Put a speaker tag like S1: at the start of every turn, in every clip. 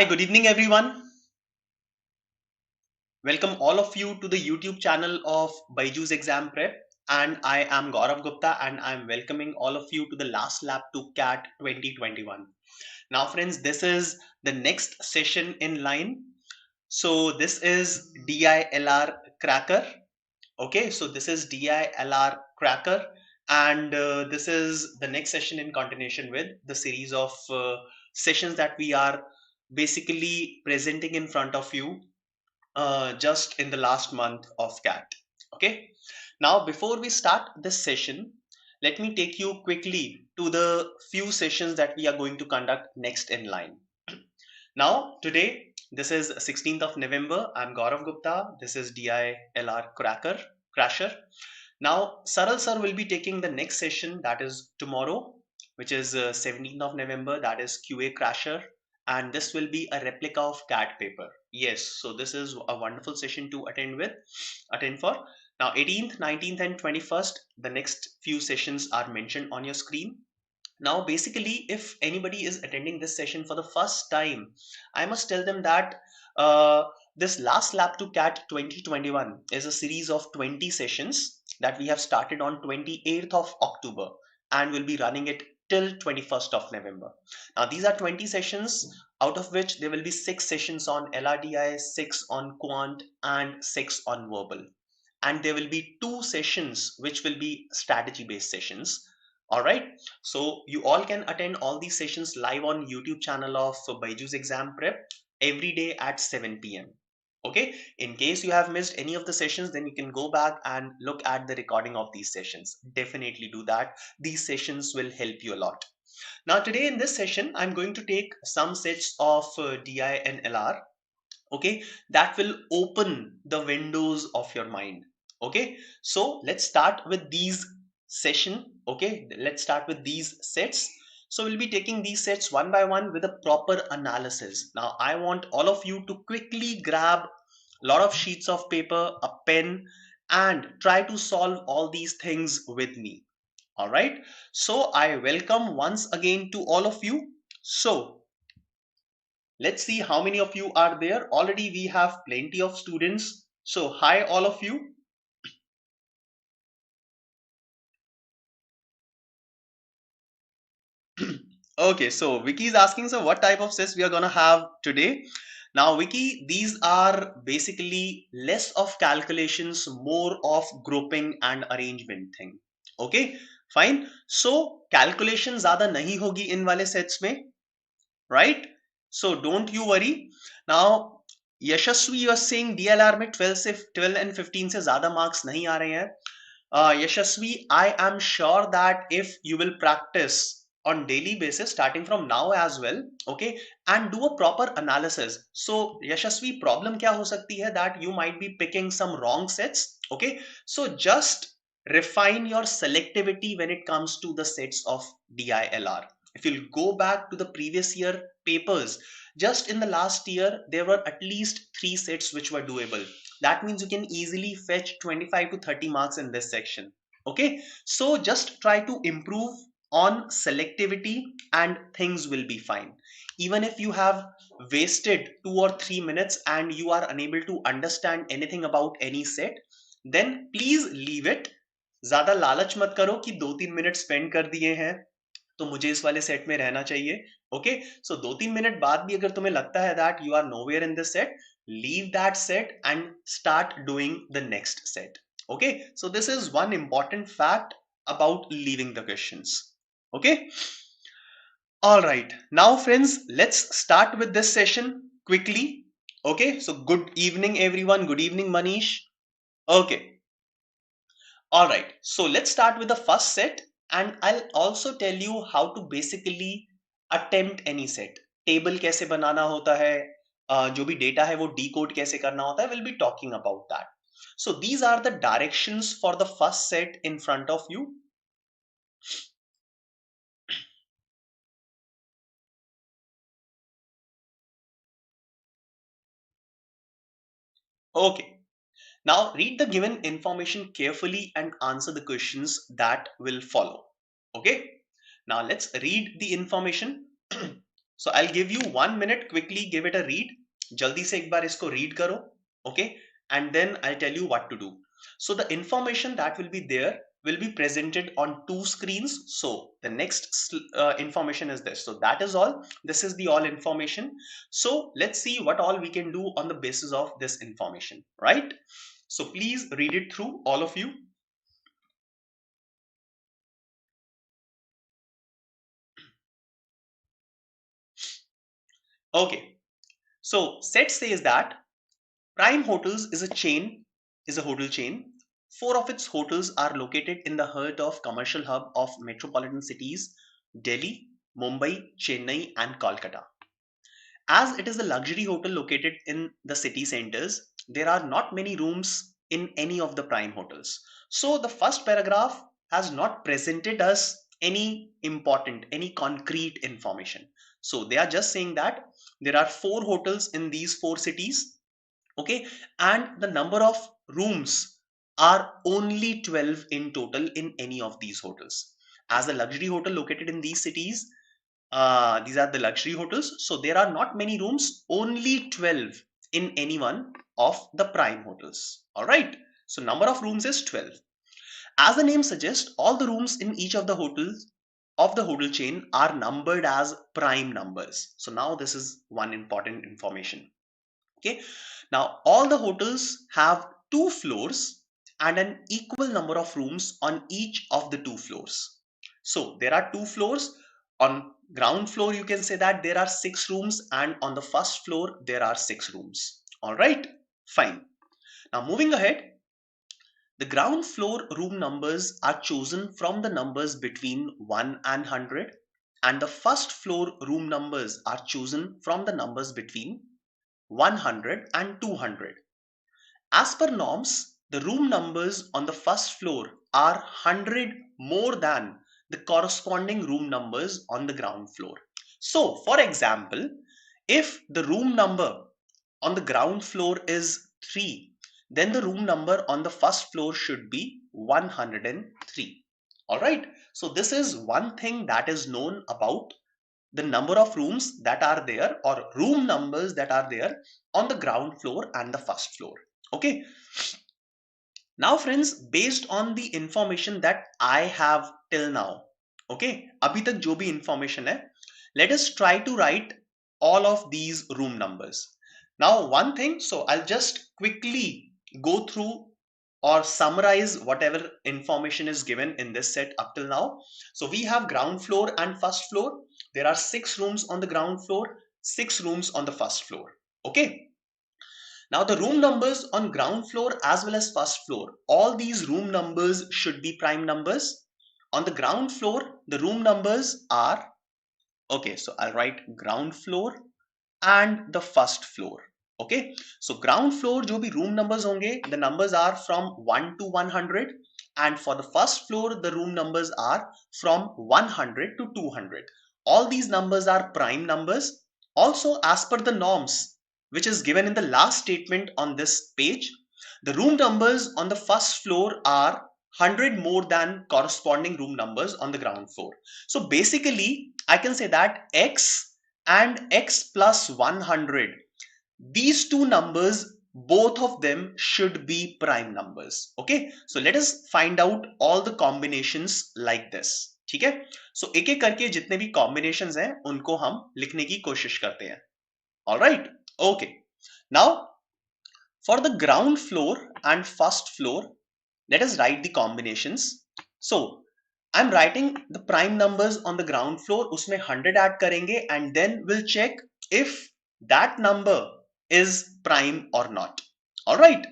S1: Hi, good evening, everyone. Welcome all of you to the YouTube channel of BYJU'S Exam Prep. And I am Gourav Gupta, and I'm welcoming all of you to the last lap to CAT 2021. Now, friends, this is the next session in line. So, this is DILR Cracker. Okay, so this is DILR Cracker, and this is the next session in continuation with the series of sessions that we are basically presenting in front of you just in the last month of CAT. Okay. Now, before we start this session, let me take you quickly to the few sessions that we are going to conduct next in line. Now, today, this is 16th of November. I'm Gourav Gupta. This is DILR Crasher. Now, Saral sir will be taking the next session, that is tomorrow, which is 17th of November, that is QA Crasher, and this will be a replica of CAT paper. Yes, so this is a wonderful session to attend for. Now, 18th, 19th, and 21st, the next few sessions are mentioned on your screen. Now, basically, if anybody is attending this session for the first time, I must tell them that this last lap to CAT 2021 is a series of 20 sessions that we have started on 28th of October and will be running it till 21st of November. Now, these are 20 sessions, out of which there will be 6 sessions on LRDI, 6 on Quant, and 6 on Verbal. And there will be 2 sessions which will be strategy based sessions. All right, so you all can attend all these sessions live on YouTube channel of BYJU'S Exam Prep every day at 7 p.m. Okay, in case you have missed any of the sessions, then you can go back and look at the recording of these sessions. Definitely do that. These sessions will help you a lot. Now, today in this session, I'm going to take some sets of DI and LR. Okay, that will open the windows of your mind. Okay, so let's start with these session. Okay, let's start with these sets. So we'll be taking these sets one by one with a proper analysis. Now I want all of you to quickly grab a lot of sheets of paper, a pen, and try to solve all these things with me. All right, so I welcome once again to all of you. So let's see how many of you are there. Already we have plenty of students. So hi all of you. Okay, so Vicky is asking, so what type of sets we are gonna have today? Now Vicky, these are basically less of calculations, more of grouping and arrangement thing. Okay, fine. So calculation ज़्यादा नहीं होगी इन वाले sets में, right? So don't you worry. Now Yashasvi you are saying DLR में 12 and 15 से ज्यादा marks नहीं आ रहे हैं. Yashasvi, I am sure that if you will practice on daily basis starting from now as well, okay, and do a proper analysis. So Yashasvi, problem kya ho sakti hai that you might be picking some wrong sets. Okay, so just refine your selectivity when it comes to the sets of DILR. If you'll go back to the previous year papers, just in the last year there were at least 3 sets which were doable. That means you can easily fetch 25 to 30 marks in this section. Okay, so just try to improve on selectivity and things will be fine. Even if you have wasted 2 or 3 minutes and you are unable to understand anything about any set, then please leave it. ज्यादा लालच मत करो कि 2-3 minute spend कर दिए हैं तो मुझे इस वाले सेट में रहना चाहिए. ओके, सो 2-3 मिनट बाद भी अगर तुम्हें लगता है that you are nowhere in this set, leave that set and start doing the next set. Okay, so this is one important fact about leaving the questions. Okay, all right, now friends, let's start with this session quickly. Okay, so good evening everyone. Good evening Manish. Okay, all right, so let's start with the first set and I'll also tell you how to basically attempt any set. Table कैसे बनाना होता है, जो भी data है वो decode कैसे करना होता है, we'll be talking about that. So these are the directions for the first set in front of you. Okay, now read the given information carefully and answer the questions that will follow. Okay, now let's read the information. So I'll give you 1 minute, quickly give it a read. Jaldi se ek baar isko read karo, okay? And then I'll tell you what to do. So the information that will be there will be presented on two screens. So the next information is this. So that is all. This is the all information. So let's see what all we can do on the basis of this information, right? So please read it through, all of you. Okay. So set says that Prime Hotels is a hotel chain. 4 of its hotels are located in the heart of commercial hub of metropolitan cities Delhi, Mumbai, Chennai and Kolkata. As it is a luxury hotel located in the city centers, there are not many rooms in any of the prime hotels. So the first paragraph has not presented us any concrete information. So they are just saying that there are 4 hotels in these 4 cities, okay, and the number of rooms are only 12 in total in any of these hotels. As a luxury hotel located in these cities, these are the luxury hotels, so there are not many rooms, only 12 in any one of the prime hotels. All right, so number of rooms is 12. As the name suggests, all the rooms in each of the hotels of the hotel chain are numbered as prime numbers. So now this is one important information. Okay, now all the hotels have 2 floors and an equal number of rooms on each of the 2 floors. So there are 2 floors. On ground floor you can say that there are 6 rooms, and on the first floor there are 6 rooms. All right, fine. Now moving ahead, the ground floor room numbers are chosen from the numbers between 1 and 100, and the first floor room numbers are chosen from the numbers between 100 and 200. As per norms, the room numbers on the first floor are 100 more than the corresponding room numbers on the ground floor. So, for example, if the room number on the ground floor is 3, then the room number on the first floor should be 103. Alright, so this is one thing that is known about the number of rooms that are there, or room numbers that are there on the ground floor and the first floor. Okay. Now friends, based on the information that I have till now, okay, abhi tak jo bhi information hai, let us try to write all of these room numbers. Now one thing, so I'll just quickly go through or summarize whatever information is given in this set up till now. So we have ground floor and first floor. There are 6 rooms on the ground floor, 6 rooms on the first floor. Okay. Now the room numbers on ground floor as well as first floor, all these room numbers should be prime numbers. On the ground floor, the room numbers are, okay, so I'll write ground floor and the first floor. Okay, so ground floor jo bhi room numbers honge, the numbers are from 1 to 100, and for the first floor the room numbers are from 100 to 200. All these numbers are prime numbers. Also, as per the norms which is given in the last statement on this page, the room numbers on the first floor are 100 more than corresponding room numbers on the ground floor. So basically I can say that x and x plus 100, these two numbers, both of them should be prime numbers. Okay, so let us find out all the combinations like this. ठीक है, so एक एक करके जितने भी combinations हैं उनको हम लिखने की कोशिश करते हैं. All right, okay. Now for the ground floor and first floor, let us write the combinations. So I'm writing the prime numbers on the ground floor, उसमें 100 add करेंगे, and then we'll check if that number is prime or not. All right,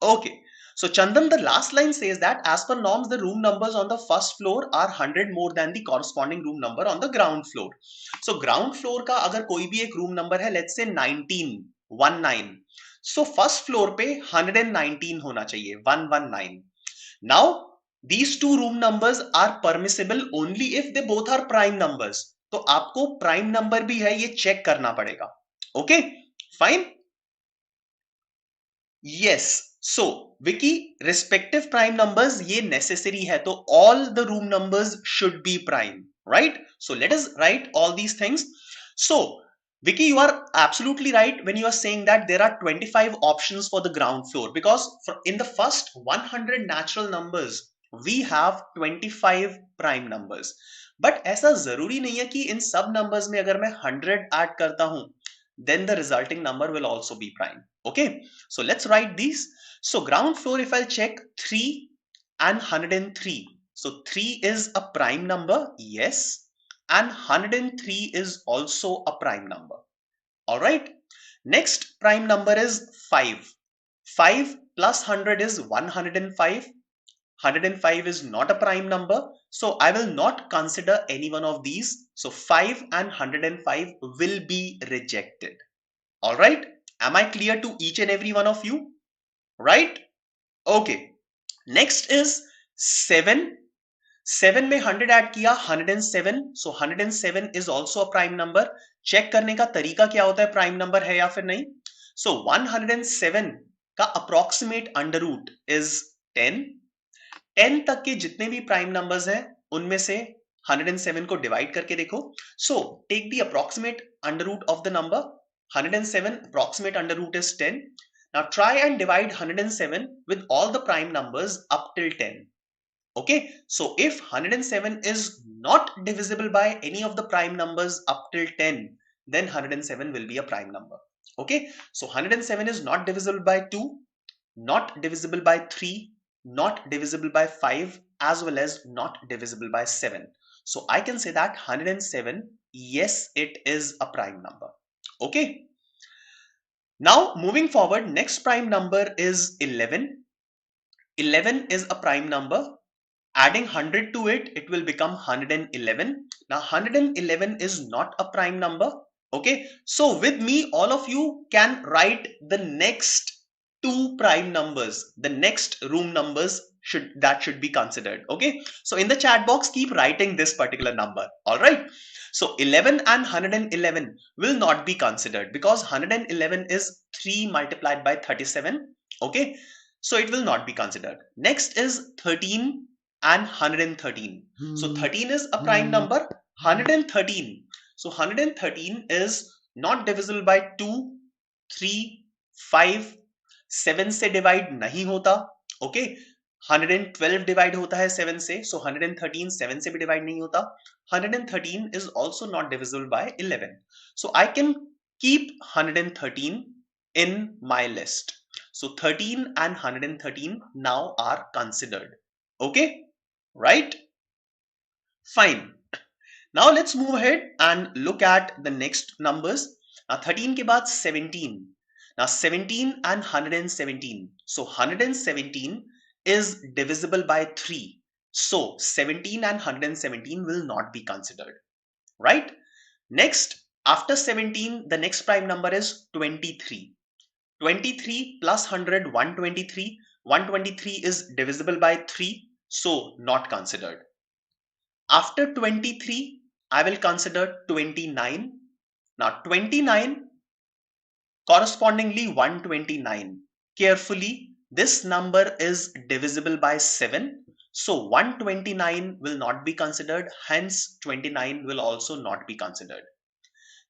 S1: okay. So Chandan, the last line says that as per norms, the room numbers on the first floor are 100 more than the corresponding room number on the ground floor. So ground floor का अगर कोई भी एक room number है, let's say 19, so first floor पे 119 होना चाहिए, 119. Now these two room numbers are permissible only if they both are prime numbers. तो आपको prime number भी है ये check करना पड़ेगा. Okay, fine. Yes, so Vicky, respective prime numbers ये necessary है, तो all the room numbers should be prime, right? So let us write all these things. So, Vicky, you are absolutely right when you are saying that there are 25 options for the ground floor, because in the first 100 natural numbers, we have 25 prime numbers. But ऐसा जरूरी नहीं है कि इन सब numbers में अगर मैं 100 add करता हूं, then the resulting number will also be prime. Okay, so let's write these. So ground floor, if I'll check 3 and 103. So 3 is a prime number, yes, and 103 is also a prime number. All right. Next prime number is 5. 5 plus 100 is 105. 105 is not a prime number, so I will not consider any one of these. So 5 and 105 will be rejected. All right. Am I clear to each and every one of you? Right? Okay. Next is 7. 7 में 100 add किया 107. So 107 is also a prime number. Check करने का तरीका क्या होता है, prime number है या फिर नहीं. So 107 का अप्रोक्सीमेट अंडर रूट इज 10. 10 तक के जितने भी प्राइम नंबर्स हैं उनमें से 107 को डिवाइड करके देखो. So take the approximate under root of the number. 107 approximate under root is 10. Now try and divide 107 with all the prime numbers up till 10. Okay, so if 107 is not divisible by any of the prime numbers up till 10, then 107 will be a prime number. Okay, so 107 is not divisible by 2, not divisible by 3, not divisible by 5, as well as not divisible by 7. So I can say that 107, yes, it is a prime number. Okay. Now moving forward, next prime number is 11. 11 is a prime number. Adding 100 to it, it will become 111. Now 111 is not a prime number. Okay, so with me, all of you can write the next two prime numbers, the next room numbers that should be considered. Okay, so in the chat box, keep writing this particular number. All right, so 11 and 111 will not be considered because 111 is 3 multiplied by 37. Okay, so it will not be considered. Next is 13 and 113. So 13 is a prime number. 113. So 113 is not divisible by 2, 3, 5, 7 से divide नहीं होता. Okay, 112 divide होता है 7 से. So 113 7 से भी divide नहीं होता. 113 is also not divisible by 11. So I can keep 113 in my list. So 13 and 113 now are considered. Okay, right? Fine. Now let's move ahead and look at the next numbers. Now 13 के बाद 17. Now 17 and 117. So 117 is divisible by 3. So 17 and 117 will not be considered. Right? Next, after 17, the next prime number is 23. 23 plus 100, 123. 123 is divisible by 3. So not considered. After 23, I will consider 29. Now 29, correspondingly 129. Carefully, this number is divisible by 7. So 129 will not be considered. Hence 29 will also not be considered.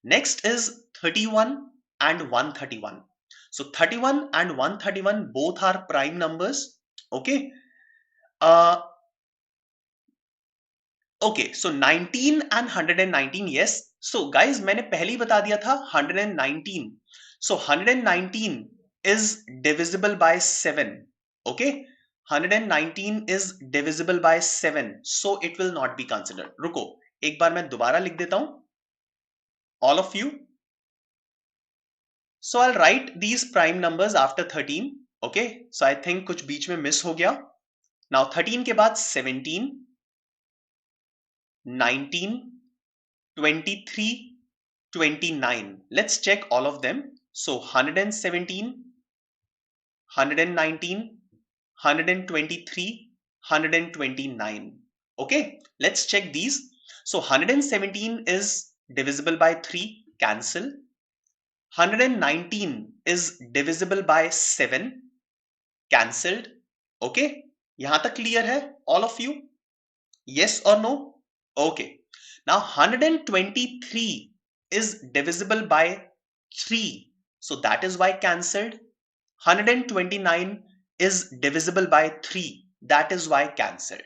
S1: Next is 31 and 131. So 31 and 131 both are prime numbers. Okay. Okay, so 19 and 119, yes. So guys, मैंने पहले ही बता दिया था 119. So 119 is divisible by 7. Okay, 119 is divisible by 7. So it will not be considered. रुको, एक बार मैं दोबारा लिख देता हूं. All of you. So I'll write these prime numbers after 13. Okay, so I think कुछ बीच में miss हो गया. Now 13 के बाद 17. 19, 23, 29. Let's check all of them. So 117, 119, 123, 129. Okay, let's check these. So 117 is divisible by 3, cancel. 119 is divisible by 7, cancelled. Okay, यहाँ तक clear है all of you? Yes or no? Okay, now 123 is divisible by 3. So that is why cancelled. 129 is divisible by 3. That is why cancelled.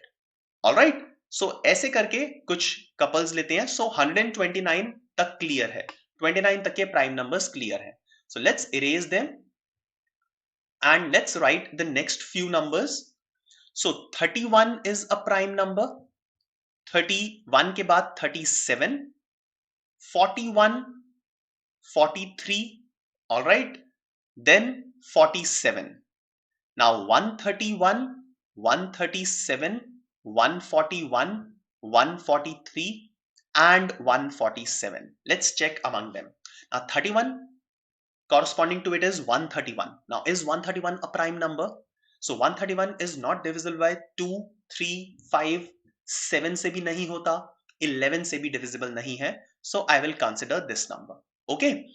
S1: Alright. So ऐसे करके कुछ couples लेते हैं. So 129 तक clear है. 29 तक के प्राइम नंबर्स क्लियर है. So let's erase them and let's write the next few numbers. So 31 is a prime number. 31 के बाद 37, 41, 43, all right, then 47. Now 131, 137, 141, 143 and 147. Let's check among them. Now 31 corresponding to it is 131. Now is 131 a prime number? So 131 is not divisible by 2, 3, 5, 7 से भी नहीं होता, 11 से भी divisible नहीं है. So I will consider this number. Okay.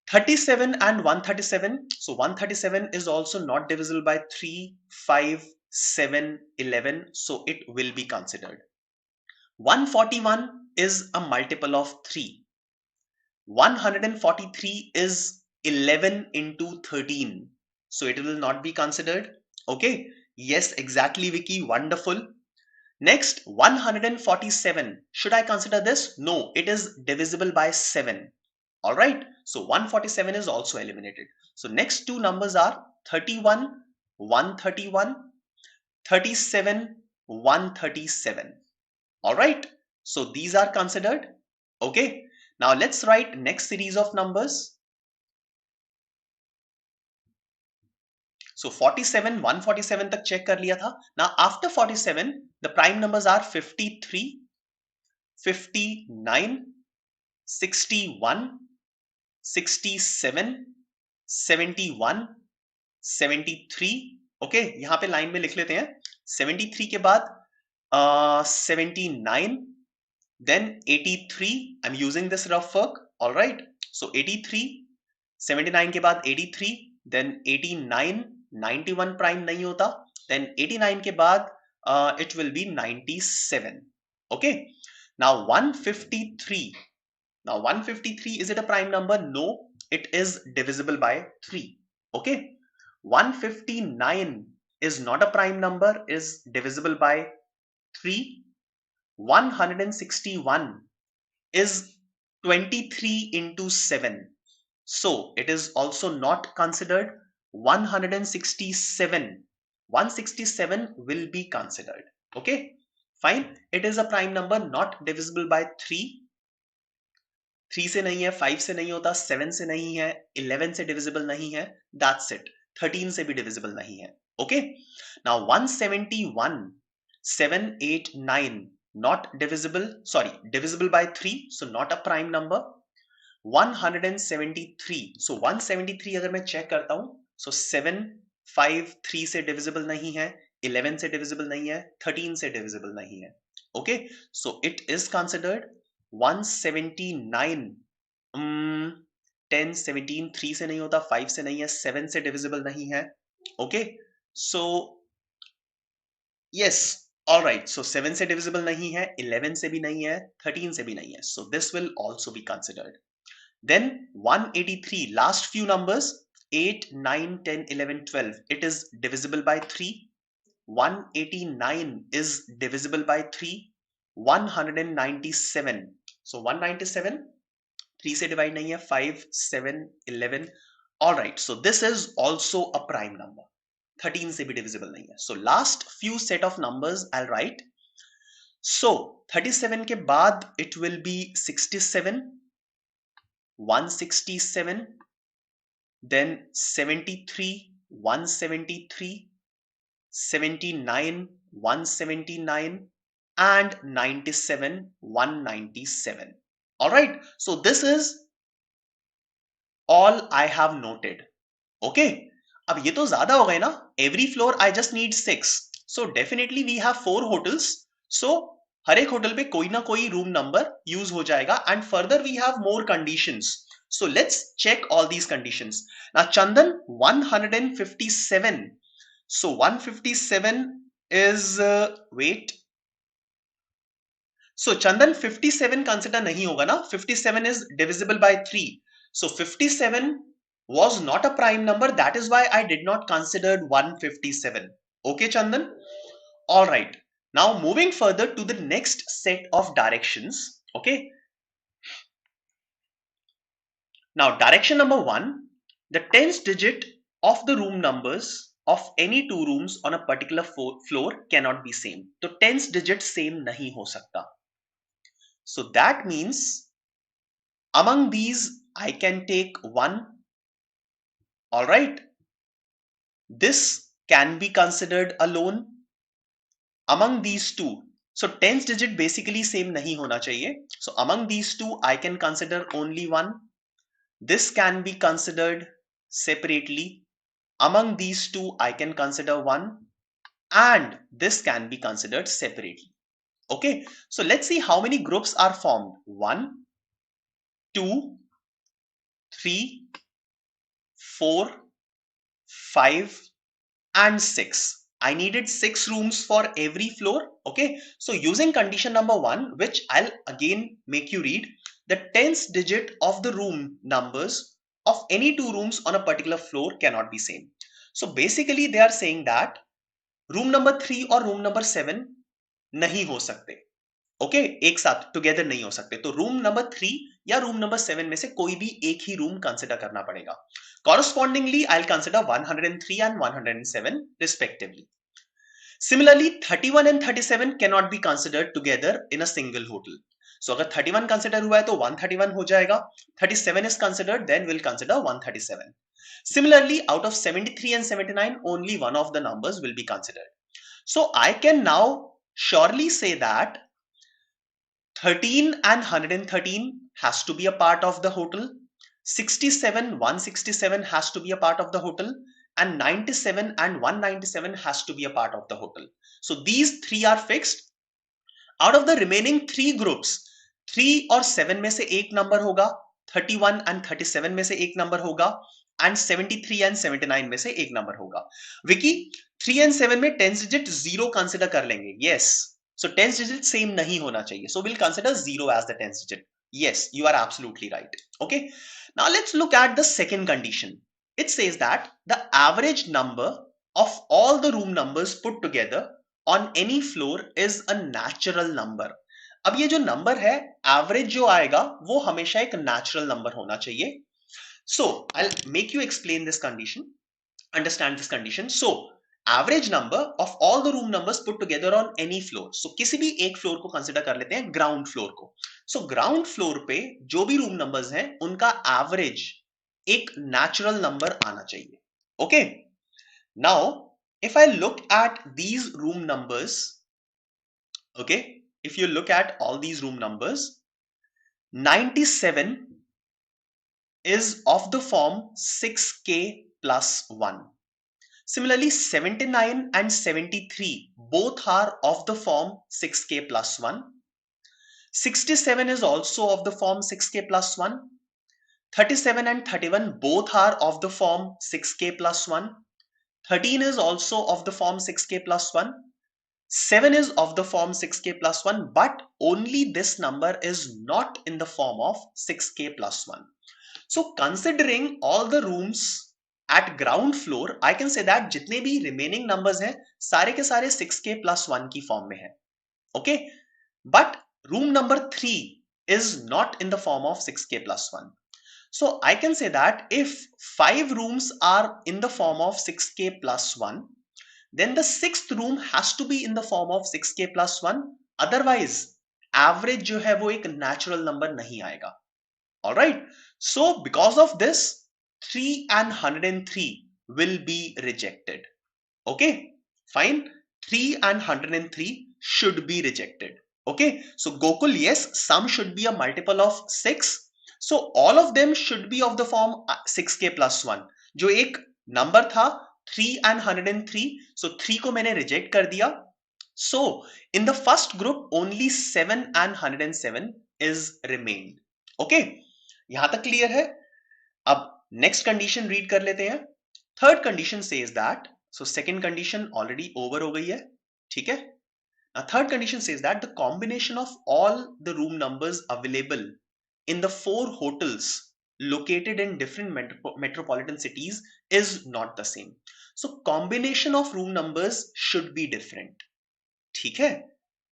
S1: 37 and 137. So 137 is also not divisible by 3, 5, 7, 11. So it will be considered. 141 is a multiple of 3. 143 is 11 into 13. So it will not be considered. Okay. Yes, exactly, Vicky. Wonderful. Next, 147. Should I consider this? No, it is divisible by 7. All right. So 147 is also eliminated. So next two numbers are 31, 131, 37, 137. All right. So these are considered. Okay. Now let's write next series of numbers. So 47, 147 तक check कर लिया था. Now after 47, the prime numbers are 53, 59, 61, 67, 71, 73. Okay, यहाँ पे line में लिख लेते हैं. 73 के बाद 79, then 83. I'm using this rough work. All right. So 83, 79 के बाद 83, then 89, 91 प्राइम नहीं होता, then 89 के बाद it will be 97. Okay. Now 153. Now 153, is it a prime number? No, it is divisible by 3. Okay. 159 is not a prime number, is divisible by 3. 161 is 23 into 7. So it is also not considered. 167. 167 will be considered. Okay. Fine. It is a prime number, not divisible by 3. 3 से नहीं है, 5 से नहीं होता, 7 से नहीं है, 11 से divisible नहीं है. That's it. 13 से भी divisible नहीं है. Okay. Now 171, 7, 8, 9 not divisible. Sorry, divisible by 3. So not a prime number. 173. So 173 अगर मैं check करता हूँ, so 7, 5, 3 से divisible नहीं है, 11 से divisible नहीं है, 13 से divisible नहीं है. Okay. So it is considered. 179, 10, 17, 3 से नहीं होता, 5 से नहीं है, 7 से divisible नहीं है. Okay. So yes, all right. So 7 से divisible नहीं है, 11 से भी नहीं है, 13 से भी नहीं है. So this will also be considered. Then 183, last few numbers, 8, 9, 10, 11, 12. It is divisible by 3. 189 is divisible by 3. 197. So 197, 3 से divide नहीं है, 5, 7, 11. All right. So this is also a prime number. 13 से भी divisible नहीं है. So last few set of numbers I'll write. So 37 के बाद it will be 67, 167, then 73, 173, 79, 179 and 97, 197. All right. So this is all I have noted. Okay. अब ये तो ज्यादा हो गए ना. Every floor I just need 6. So definitely we have 4 hotels. So हर एक होटल पे कोई ना कोई रूम नंबर यूज हो जाएगा. And further we have more conditions. So let's check all these conditions. Now Chandan, 157. So 157 is wait. So Chandan, 57 consider nahi hoga na. 57 is divisible by 3. So 57 was not a prime number. That is why I did not consider 157. Okay, Chandan? All right. Now moving further to the next set of directions. Okay. Now direction number 1, the tens digit of the room numbers of any two rooms on a particular floor cannot be same. So tens digit same nahi ho sakta. So that means among these I can take 1. All right. This can be considered alone among these two. So tens digit basically same nahi hona chahiye. So among these two I can consider only 1. This can be considered separately. Among these two I can consider 1, and this can be considered separately. Okay, so let's see how many groups are formed. 1, 2, 3, 4, 5 and 6. I needed 6 rooms for every floor. Okay, so using condition number 1, which I'll again make you read, the tens digit of the room numbers of any two rooms on a particular floor cannot be same. So basically they are saying that room number 3 और room number 7 नहीं हो सकते. Okay, एक साथ together नहीं हो सकते. तो रूम नंबर 3 या रूम नंबर 7 में से कोई भी एक ही रूम कंसिडर करना पड़ेगा. Correspondingly, I'll consider 103 and 107 respectively. Similarly, 31 and 37 cannot be considered together in a single hotel. So अगर 31 consider हुआ है तो 131 हो जाएगा. 37 is considered, then we'll consider 137. Similarly, out of 73 and 79, only one of the numbers will be considered. So I can now surely say that 13 and 113 has to be a part of the hotel. 67, 167 has to be a part of the hotel, and 97 and 197 has to be a part of the hotel. So these three are fixed. Out of the remaining three groups, 3 और 7 में से एक number होगा, 31 and 37 में से एक number होगा, and 73 and 79 में से एक नंबर होगा. विकी, 3 and 7 में tens digit 0 कंसिडर कर लेंगे. Yes. So tens digit same नहीं होना चाहिए. So we'll consider 0 as the tens digit. Yes, you are absolutely right. Okay. Now let's look at the second condition. It says that the average number of all the room numbers put together on any floor is a natural number. अब ये जो number है, average जो आएगा वो हमेशा एक natural number होना चाहिए. So I'll make you explain this condition, understand this condition. So average number of all the room numbers put together on any floor. So किसी भी एक फ्लोर को कंसिडर कर लेते हैं, ग्राउंड फ्लोर को. So ग्राउंड फ्लोर पे जो भी रूम नंबर्स हैं उनका एवरेज एक नेचुरल नंबर आना चाहिए. Okay. Now if I look at these room numbers, okay, if you look at all these room numbers, 97 is of the form 6k plus 1. Similarly, 79 and 73 both are of the form 6k plus 1. 67 is also of the form 6k plus 1. 37 and 31 both are of the form 6k plus 1. 13 is also of the form 6k plus 1. 7 is of the form 6k plus 1, but only this number is not in the form of 6k plus 1. So considering all the rooms at ground floor, I can say that जितने भी remaining numbers हैं सारे के सारे 6k plus 1 की form में हैं. Okay, but room number 3 is not in the form of 6k plus 1. So I can say that if 5 rooms are in the form of 6k plus 1, then the sixth room has to be in the form of 6k plus 1. Otherwise, average जो है वो एक natural number नहीं आएगा. All right. So because of this, 3 and 103 will be rejected. Okay, fine. 3 and 103 should be rejected. Okay, so Gokul, yes, some should be a multiple of 6. So all of them should be of the form 6k plus 1. जो एक number था 3 and 103, so 3 को मैंने reject कर दिया. So in the first group only 7 and 107 is remained. Okay, यहां तक clear है. अब नेक्स्ट कंडीशन रीड कर लेते हैं. Third condition says that, so second condition already over हो गई है, ठीक है. Third condition says that the combination of all the room numbers available in the 4 hotels located in different metropolitan cities is not the same. So combination of room numbers should be different. ठीक है,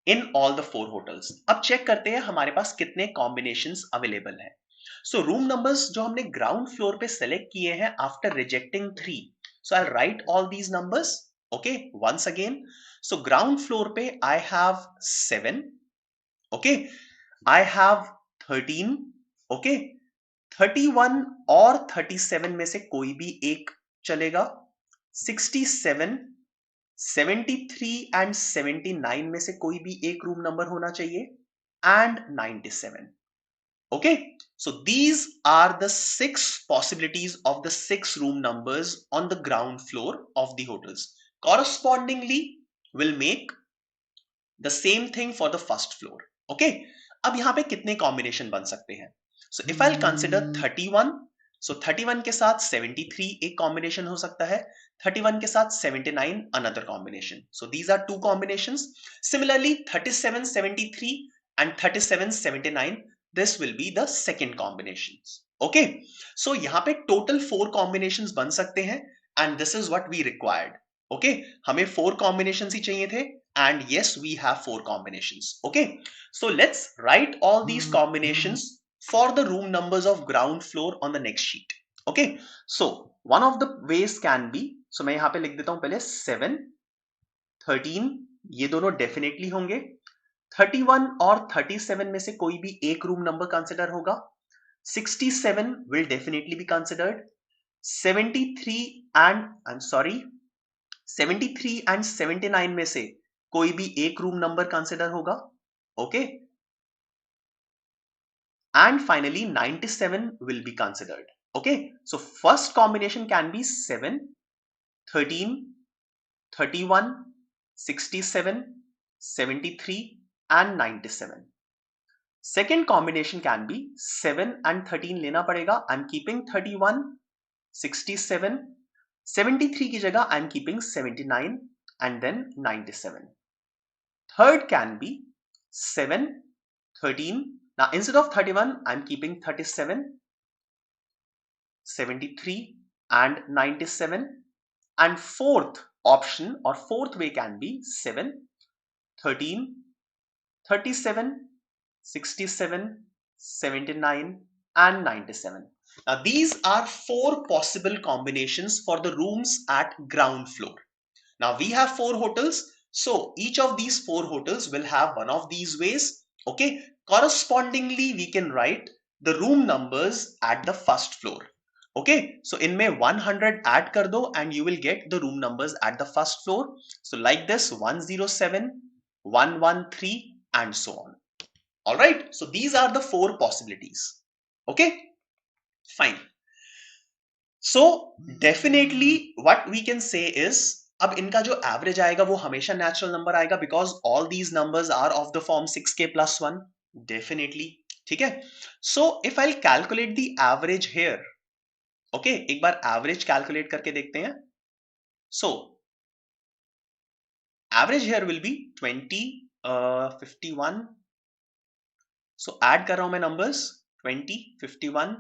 S1: in all the 4 hotels. अब check करते हैं हमारे पास कितने combinations available है. सो room numbers जो हमने ग्राउंड फ्लोर पे सेलेक्ट किए हैं after rejecting 3, so I write all these numbers. Okay, once again, so ground floor पे I have 7, okay, I have 13, okay, 31 और 37 में से कोई भी एक चलेगा. 67, 73 एंड 79 में से कोई भी एक रूम नंबर होना चाहिए, and 97. Okay, so these are the 6 possibilities of the 6 room numbers on the ground floor of the hotels. Correspondingly, we'll make the same thing for the first floor. Okay, अब यहाँ पे कितने combination बन सकते हैं? So if I'll consider 31, so 31 के साथ 73 एक combination हो सकता है, 31 के साथ 79 another combination. So these are 2 combinations. Similarly, 37, 73 and 37, 79, this will be the second combinations. Okay, so यहाँ पे total 4 combinations बन सकते हैं, and this is what we required. Okay, हमें 4 combinations ही चाहिए थे, and yes, we have 4 combinations. Okay, so let's write all these combinations for the room numbers of ground floor on the next sheet. Okay, so one of the ways can be, so मैं यहाँ पे लिख देता हूँ पहले 7, 13, ये दोनों definitely होंगे. 31 और 37 में से कोई भी एक रूम नंबर कंसिडर होगा. 67 will definitely be considered. 73 and 73 and 79 में से कोई भी एक रूम नंबर कंसिडर होगा. Okay, and finally 97 will be considered. Okay, so first combination can be 7, 13, 31, 67, 73 and 97. Second combination can be 7 and 13 लेना पड़ेगा. I'm keeping 31, 67, 73 की जगह I'm keeping 79 and then 97. Third can be 7, 13. Now instead of 31, I'm keeping 37, 73 and 97. And fourth option or fourth way can be 7, 13, 37, 67, 79 and 97. Now these are 4 possible combinations for the rooms at ground floor. Now we have 4 hotels, so each of these 4 hotels will have one of these ways. Okay, correspondingly we can write the room numbers at the first floor. Okay, so इनमें 100 add कर दो and you will get the room numbers at the first floor. So like this, 107, 113 and so on. All right, so these are the 4 possibilities. Okay, fine. So definitely what we can say is, अब इनका जो average आएगा वो हमेशा natural number आएगा, because all these numbers are of the form 6k plus 1. Definitely, ठीक है. So if I calculate the average here, okay, एक बार एवरेज कैलकुलेट करके देखते हैं. So average here will be 20, 51. So add कर रहा हूं मैं numbers, 20, 51,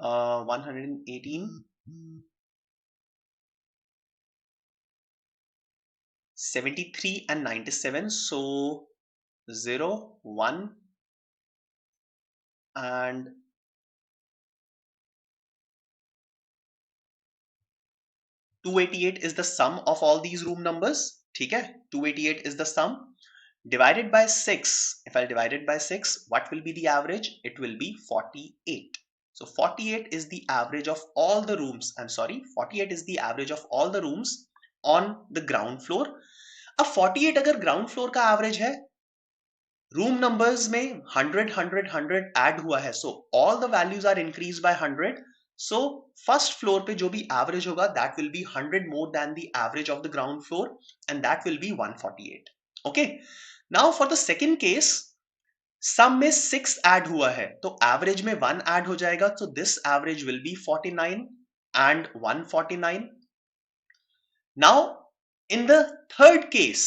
S1: 118, 73 and 97. So 0, 1 and 288 is the sum of all these room numbers. ठीक है, 288 is the sum divided by 6. If I divide it by 6, what will be the average? It will be 48. So 48 is the average of all the rooms. I'm sorry, 48 is the average of all the rooms on the ground floor. अब 48 अगर ground floor का average है, room numbers में 100, 100, 100 add हुआ है, so all the values are increased by 100. So first floor पे जो भी average होगा, that will be 100 more than the average of the ground floor, and that will be 148. Okay, now for the second case, sum में 6 add हुआ है, तो average में 1 add हो जाएगा, so this average will be 49 and 149. Now in the third case,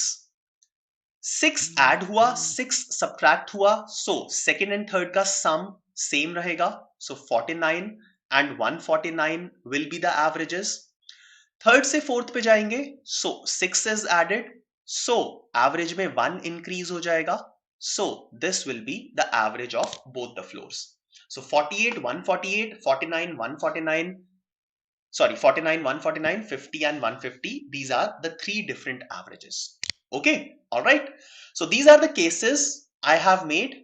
S1: 6 add हुआ, 6 subtract हुआ, so second and third का सम सेम रहेगा, सो 49 and 149 will be the averages. Third से फोर्थ पे जाएंगे, सो 6 इज एडेड, सो एवरेज में 1 इंक्रीज हो जाएगा, so this will be the average of both the floors. So 48, 148, 49, 149, sorry, 49, 149, 50 and 150. These are the three different averages. Okay, all right. So these are the cases I have made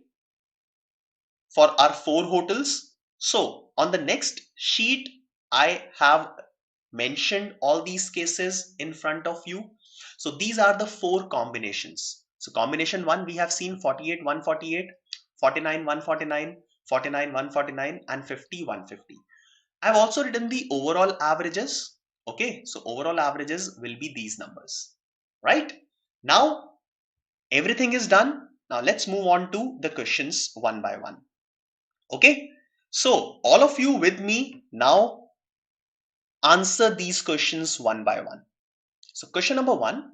S1: for our 4 hotels. So on the next sheet, I have mentioned all these cases in front of you. So these are the 4 combinations. So combination 1, we have seen 48, 148, 49, 149, 49, 149 and 50, 150. I've also written the overall averages. Okay, so overall averages will be these numbers, right? Now everything is done. Now let's move on to the questions one by one. Okay, so all of you with me now, answer these questions one by one. So question number 1.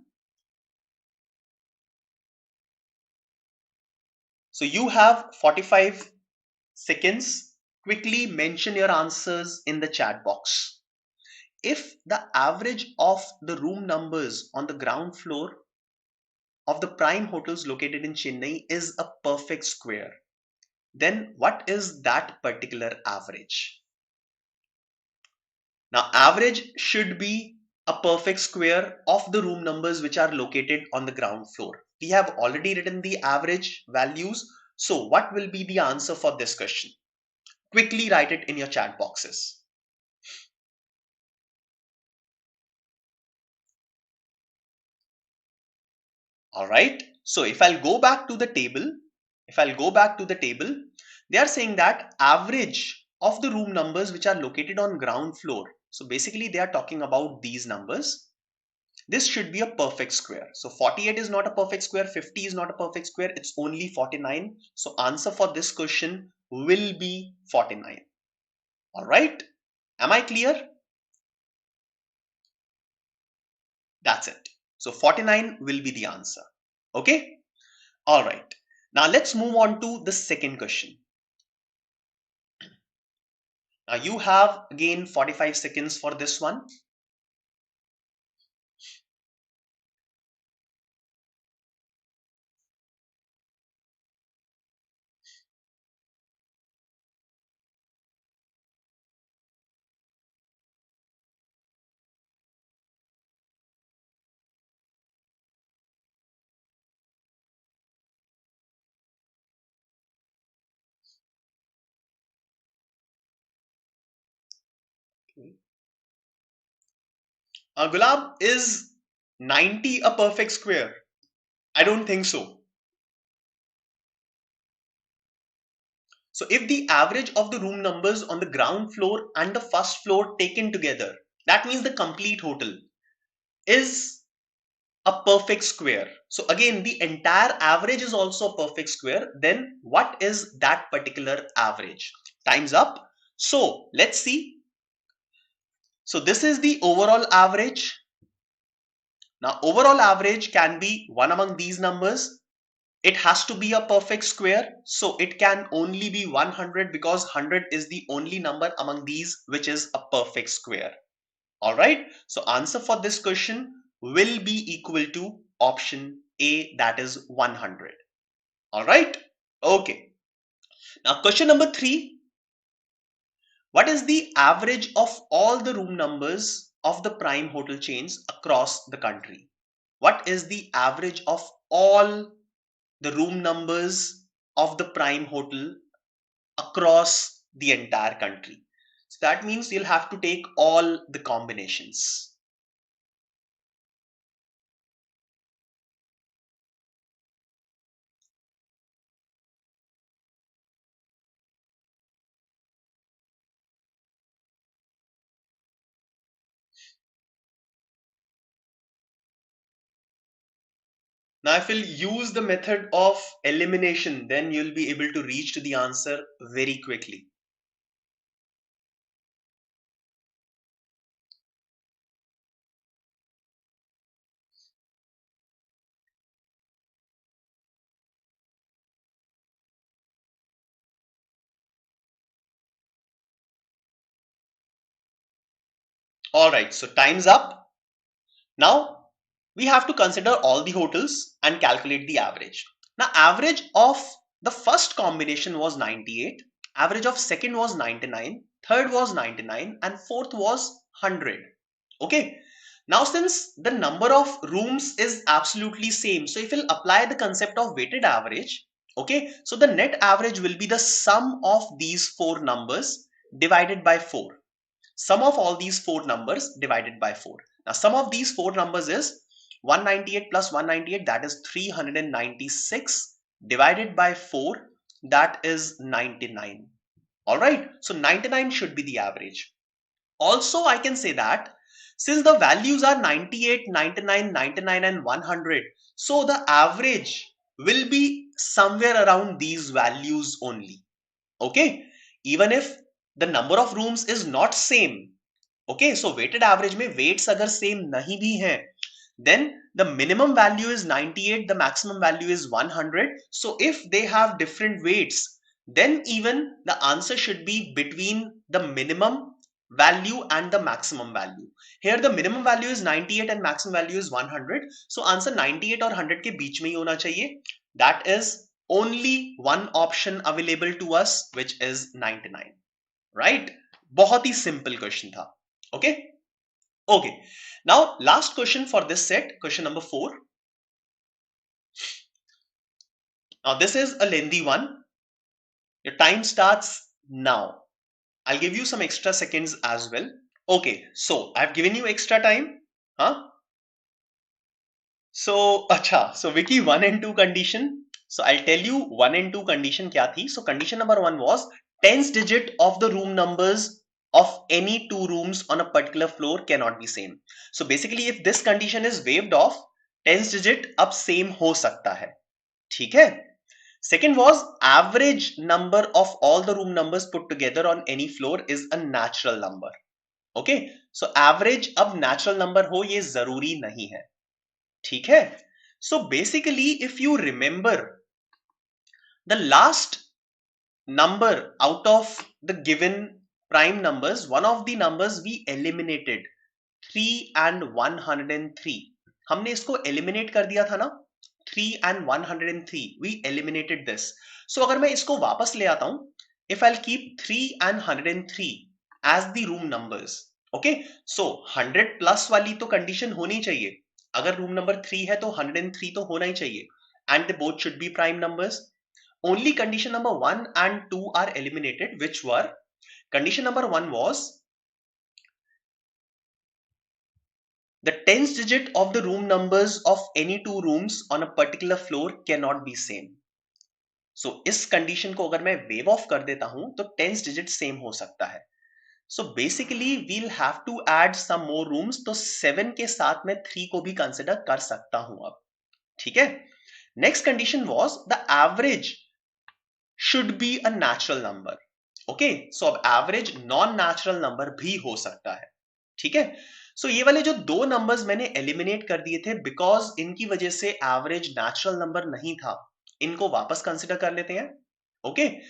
S1: So you have 45 seconds. Quickly mention your answers in the chat box. If the average of the room numbers on the ground floor of the prime hotels located in Chennai is a perfect square, then what is that particular average? Now, average should be a perfect square of the room numbers which are located on the ground floor. We have already written the average values. So what will be the answer for this question? Quickly write it in your chat boxes. All right. So if I'll go back to the table, they are saying that average of the room numbers which are located on ground floor. So basically they are talking about these numbers. This should be a perfect square. So 48 is not a perfect square, 50 is not a perfect square, it's only 49. So answer for this question will be 49. All right. Am I clear? That's it. So 49 will be the answer. Okay. All right. Now let's move on to the second question. Now you have again 45 seconds for this one. Gulab, is 90 a perfect square? I don't think so. So if the average of the room numbers on the ground floor and the first floor taken together, that means the complete hotel is a perfect square. So again, the entire average is also a perfect square. Then what is that particular average? Time's up. So let's see. So this is the overall average. Now overall average can be one among these numbers. It has to be a perfect square. So it can only be 100 because 100 is the only number among these which is a perfect square. All right. So answer for this question will be equal to option A, that is 100. All right. Okay. Now question number 3. What is the average of all the room numbers of the prime hotel chains across the country? What is the average of all the room numbers of the prime hotel across the entire country? So that means you'll have to take all the combinations. Now, if you'll use the method of elimination, then you'll be able to reach to the answer very quickly. All right, so time's up. Now we have to consider all the hotels and calculate the average. Now average of the first combination was 98, average of second was 99, third was 99 and fourth was 100. Okay. Now since the number of rooms is absolutely same, so if we'll apply the concept of weighted average, okay, so the net average will be the sum of these four numbers divided by 4. Sum of all these four numbers divided by 4. Now sum of these four numbers is 198 plus 198, that is 396, divided by 4, that is 99. All right, so 99 should be the average. Also I can say that since the values are 98, 99, 99 and 100, so the average will be somewhere around these values only. Okay, even if the number of rooms is not same. Okay, so weighted average में weights अगर same नहीं भी हैं, then the minimum value is 98, the maximum value is 100. So if they have different weights, then even the answer should be between the minimum value and the maximum value. Here the minimum value is 98 and maximum value is 100. So answer 98 और 100 के बीच में ही होना चाहिए. That is only one option available to us, which is 99. Right? बहुत ही simple question था. Okay? Okay. Now, last question for this set, question number 4. Now, this is a lengthy one. Your time starts now. I'll give you some extra seconds as well. Okay, so I've given you extra time. Huh? So, acha, so Vicky, 1 and 2 condition. So I'll tell you 1 and 2 condition kya thi. So condition number 1 was tens digit of the room numbers of any two rooms on a particular floor cannot be same. So basically if this condition is waived off, tens digit अब same हो सकता है. ठीक है? Second was average number of all the room numbers put together on any floor is a natural number. Okay? So average अब natural number हो ये जरूरी नहीं है. ठीक है? So basically if you remember the last number out of the given prime numbers, one of the numbers we eliminated, 3 and 103. हमने इसको eliminate कर दिया था ना, 3 and 103. We eliminated this. So अगर मैं इसको वापस ले आता हूं, if I'll keep 3 and 103 as the room numbers, okay, so 100 plus वाली तो condition होनी चाहिए. अगर room number 3 है तो 103 तो होना ही चाहिए, and they both should be prime numbers. Only condition number 1 and 2 are eliminated, which were condition number 1 was the tens digit of the room numbers of any two rooms on a particular floor cannot be same. So इस condition को अगर मैं waive off कर देता हूं तो tens digit same हो सकता है. So basically we'll have to add some more rooms. तो 7 के साथ में 3 को भी consider कर सकता हूं अब. ठीक है? Next condition was the average should be a natural number. Okay, so अब average non natural number भी हो सकता है. ठीक है? So ये वाले जो दो numbers मैंने eliminate कर दिए थे because इनकी वजह से average natural number नहीं था, इनको वापस consider कर लेते हैं. Okay,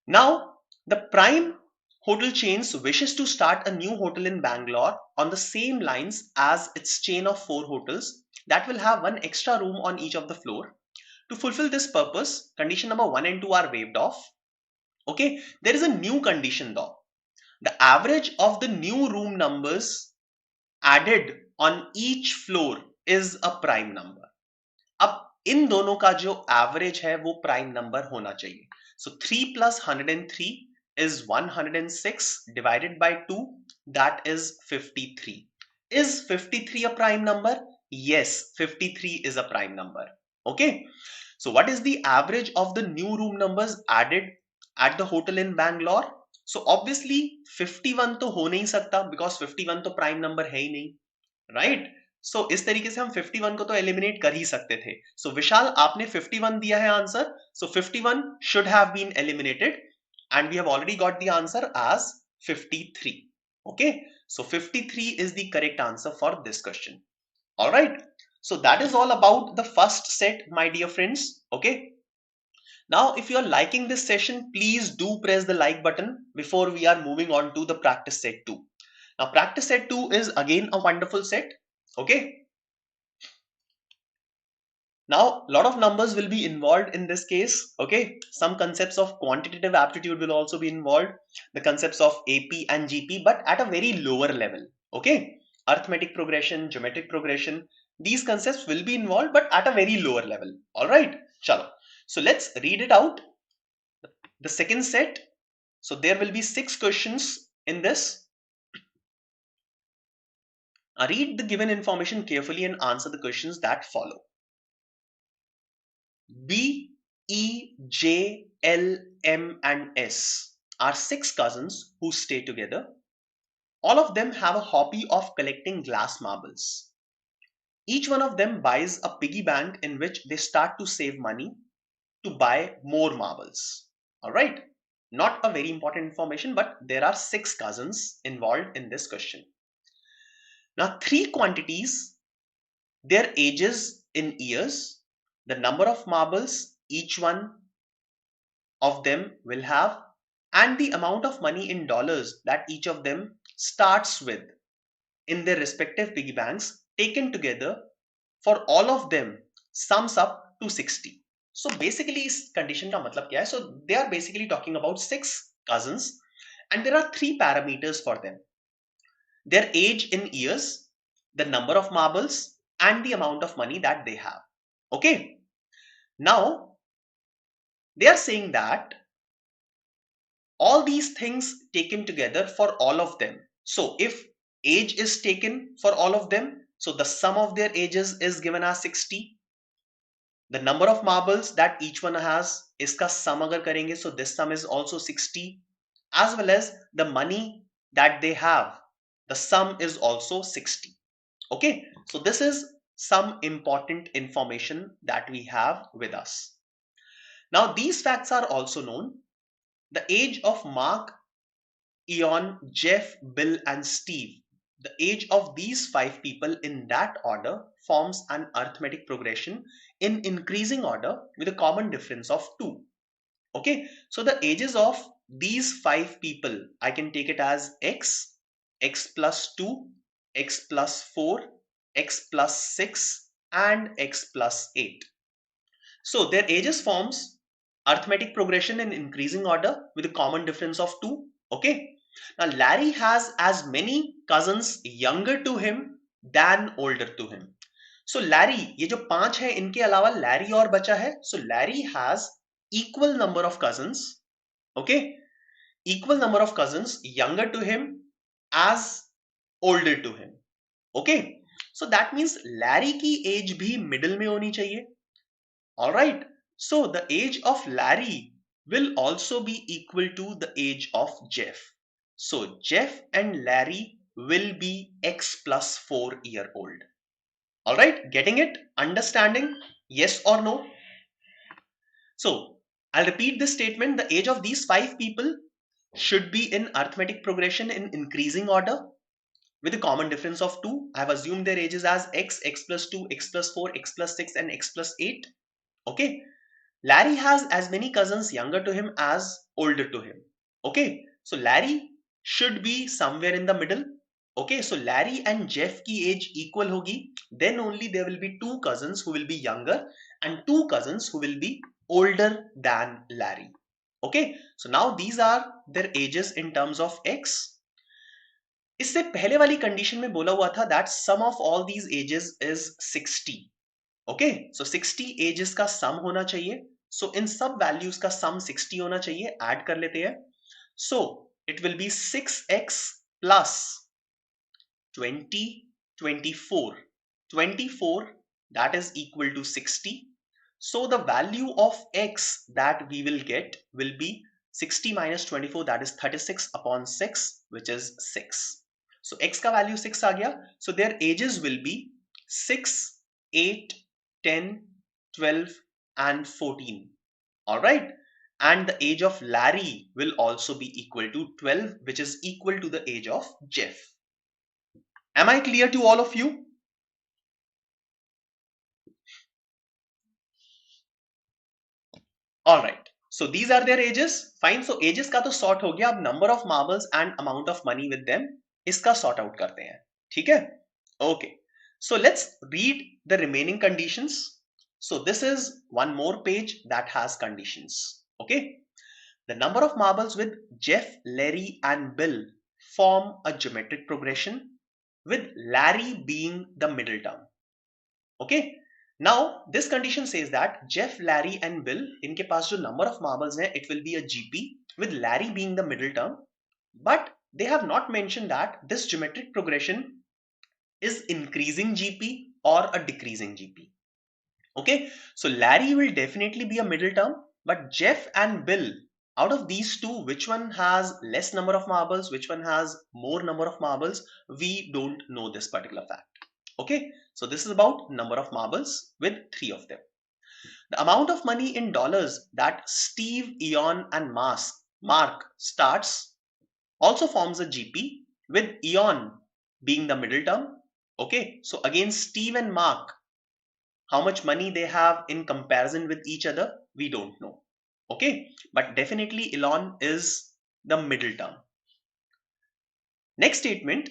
S1: now the prime hotel chains wishes to start a new hotel in Bangalore on the same lines as its chain of 4 hotels that will have one extra room on each of the floor. To fulfill this purpose, condition number 1 and 2 are waived off. Okay, there is a new condition though. The average of the new room numbers added on each floor is a prime number. अब इन दोनों का जो average है वो prime number होना चाहिए. So 3 plus 103 is 106 divided by 2, that is 53. Is 53 a prime number? Yes, 53 is a prime number. Okay, so what is the average of the new room numbers added at the hotel in Bangalore? So obviously 51 तो हो नहीं सकता because 51 तो prime number है ही नहीं, right? So इस तरीके से हम 51 को तो eliminate कर ही सकते थे. So विशाल आपने 51 दिया है answer, so 51 should have been eliminated and we have already got the answer as 53. Okay, so 53 is the correct answer for this question. All right. So that is all about the first set, my dear friends. Okay. Now, if you are liking this session, please do press the like button before we are moving on to the practice set 2. Now practice set 2 is again a wonderful set. Okay. Now a lot of numbers will be involved in this case. Okay. Some concepts of quantitative aptitude will also be involved. The concepts of AP and GP, but at a very lower level. Okay. Arithmetic progression, geometric progression. These concepts will be involved, but at a very lower level. All right. Chalo. So let's read it out. The second set. So there will be 6 questions in this. Read the given information carefully and answer the questions that follow. B, E, J, L, M, and S are 6 cousins who stay together. All of them have a hobby of collecting glass marbles. Each one of them buys a piggy bank in which they start to save money to buy more marbles. All right. Not a very important information, but there are 6 cousins involved in this question. Now, 3 quantities, their ages in years, the number of marbles each one of them will have, and the amount of money in dollars that each of them starts with in their respective piggy banks taken together for all of them sums up to 60. So basically इस condition का मतलब क्या है? So they are basically talking about 6 cousins and there are 3 parameters for them. Their age in years, the number of marbles, and the amount of money that they have. Okay. Now, they are saying that all these things taken together for all of them. So, if age is taken for all of them, so the sum of their ages is given as 60. The number of marbles that each one has, iska sum agar karenge, so this sum is also 60. As well as the money that they have, the sum is also 60. Okay, so this is some important information that we have with us. Now these facts are also known. The age of Mark, Ian, Jeff, Bill and Steve, the age of these 5 people in that order forms an arithmetic progression in increasing order with a common difference of 2. Okay, so the ages of these 5 people, I can take it as x, x plus 2, x plus 4, x plus 6 and x plus 8. So their ages forms arithmetic progression in increasing order with a common difference of 2. Okay. Now Larry has as many cousins younger to him than older to him. So Larry, ये जो 5 है इनके अलावा Larry और बचा है. So Larry has equal number of cousins. Okay. Equal number of cousins younger to him as older to him. Okay. So that means Larry की age भी middle में होनी चाहिए. Alright, so the age of Larry will also be equal to the age of Jeff. So Jeff and Larry will be x plus 4-year-old. Alright, getting it? Understanding? Yes or no? So I'll repeat this statement. The age of these 5 people should be in arithmetic progression in increasing order with a common difference of 2. I have assumed their ages as x, x plus 2, x plus 4, x plus 6 and x plus 8. Okay. Larry has as many cousins younger to him as older to him. Okay, so Larry should be somewhere in the middle. Okay, so Larry and Jeff ki age equal hogi. Then only there will be 2 cousins who will be younger and 2 cousins who will be older than Larry. Okay, so now these are their ages in terms of x. इससे पहले वाली condition में बोला हुआ था that sum of all these ages is 60. Okay, so 60 ages का sum होना चाहिए. So in सब values का sum 60 होना चाहिए. Add कर लेते हैं. So it will be 6x plus 20, 24. 24 that is equal to 60. So the value of x that we will get will be 60 minus 24, that is 36 upon 6, which is 6. So x का value 6 आ गया. So their ages will be 6, 8, 10, 12 and 14. All right. And the age of Larry will also be equal to 12, which is equal to the age of Jeff. Am I clear to all of you? All right. So these are their ages. Fine. So ages का तो sort हो गया. अब number of marbles and amount of money with them इसका sort out करते हैं, ठीक है? Okay, so let's read the remaining conditions. So this is one more page that has conditions. Okay, the number of marbles with Jeff, Larry and Bill form a geometric progression with Larry being the middle term. Okay, now this condition says that Jeff, Larry and Bill, इनके पास जो number of marbles है, it will be a GP with Larry being the middle term, but they have not mentioned that this geometric progression is increasing GP or a decreasing GP. Okay, so Larry will definitely be a middle term, but Jeff and Bill, out of these two, which one has less number of marbles, which one has more number of marbles, we don't know this particular fact. Okay, so this is about number of marbles with three of them. The amount of money in dollars that Steve, Eon and Mark starts also forms a GP with Eon being the middle term. Okay, so again Steve and Mark, how much money they have in comparison with each other, we don't know. Okay, but definitely Elon is the middle term. Next statement,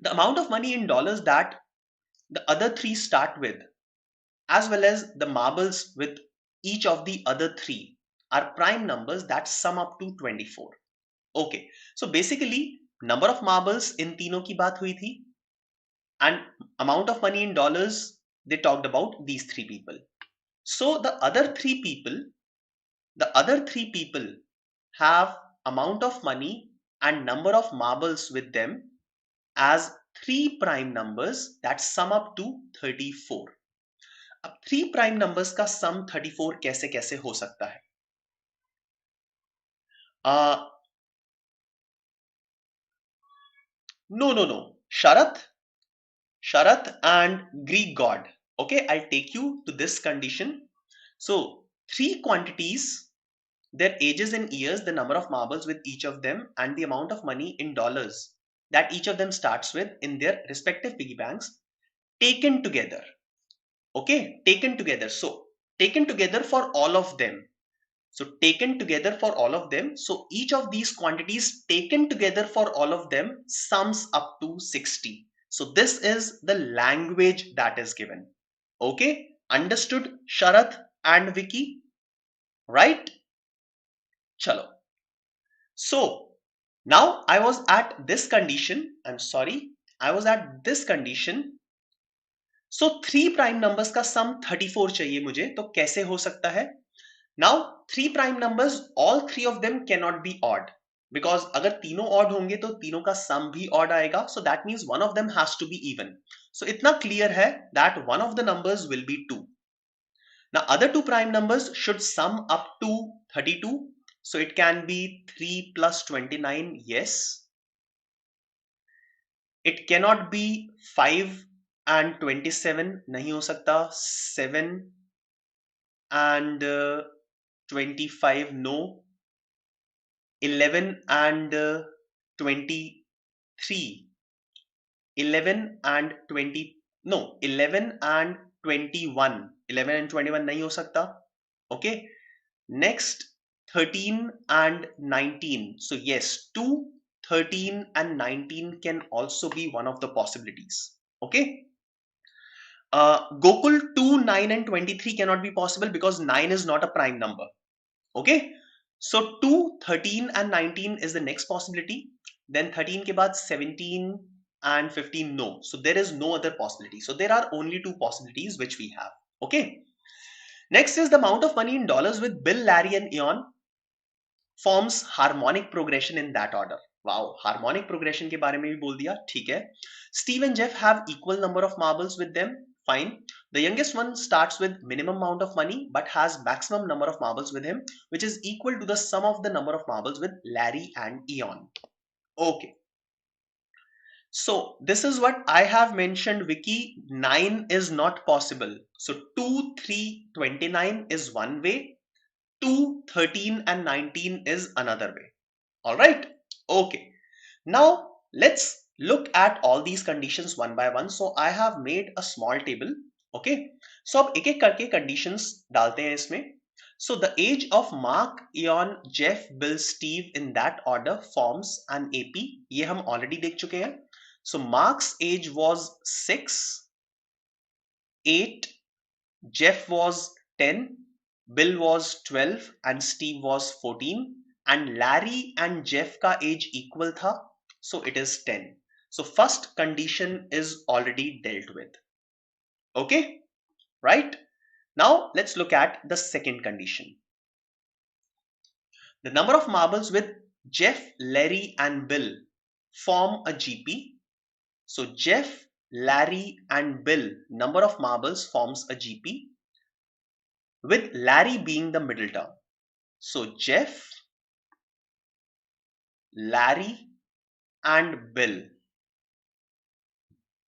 S1: the amount of money in dollars that the other three start with, as well as the marbles with each of the other three, are prime numbers that sum up to 24. Okay, so basically number of marbles in तीनों की बात हुई थी, and amount of money in dollars, they talked about these three people. So the other three people have amount of money and number of marbles with them as three prime numbers that sum up to 34. अब three prime numbers का सम 34 कैसे कैसे हो सकता है? No. Sharath and Greek god. Okay, I'll take you to this condition. So three quantities, their ages in years, the number of marbles with each of them, and the amount of money in dollars that each of them starts with in their respective piggy banks, taken together. Okay, taken together. So taken together for all of them. So taken together for all of them. So each of these quantities taken together for all of them sums up to 60. So this is the language that is given. Okay, understood, Sharath and Vicky? Right? Chalo. So now I was at this condition. I was at this condition. So three prime numbers का sum 34 चाहिए मुझे, तो कैसे हो सकता है? Now three prime numbers, all three of them cannot be odd, because अगर तीनों odd होंगे तो तीनों का sum भी odd आएगा. So that means one of them has to be even. So इतना clear है that one of the numbers will be 2. Now other two prime numbers should sum up to 32. So it can be 3 plus 29. Yes. It cannot be 5 and 27. नहीं हो सकता. 7 and 25. No. 11 and 23. 11 and 20. No. 11 and 21. 11 and 21 नहीं हो सकता. Okay. Next, 13 and 19. So yes, 2, 13 and 19 can also be one of the possibilities. Okay. Gokul 2, 9 and 23 cannot be possible because 9 is not a prime number. Okay. So 2, 13 and 19 is the next possibility. Then 13 ke baad 17 and 15, no. So there is no other possibility. So there are only two possibilities which we have. Okay. Next is the amount of money in dollars with Bill, Larry and Eon forms harmonic progression in that order. Wow, harmonic progression के बारे में भी बोल दिया, ठीक है. Steve and Jeff have equal number of marbles with them. Fine. The youngest one starts with minimum amount of money but has maximum number of marbles with him, which is equal to the sum of the number of marbles with Larry and Eon. Okay. So this is what I have mentioned, Vicky. 9 is not possible. So 2, 3, 29 is one way. 2, 13 and 19 is another way. All right. Okay. Now let's look at all these conditions one by one. So I have made a small table. Okay. So अब एक एक करके conditions डालते हैं इसमें. So the age of Mark, Eon, Jeff, Bill, Steve in that order forms an AP. ये हम already देख चुके हैं. So Mark's age was 6, 8, Jeff was 10, Bill was 12 and Steve was 14 and Larry and Jeff का age equal था, so it is 10. So first condition is already dealt with. Okay, right? Now let's look at the second condition. The number of marbles with Jeff, Larry and Bill form a GP. So Jeff, Larry and Bill, number of marbles forms a GP with Larry being the middle term. So Jeff, Larry and Bill.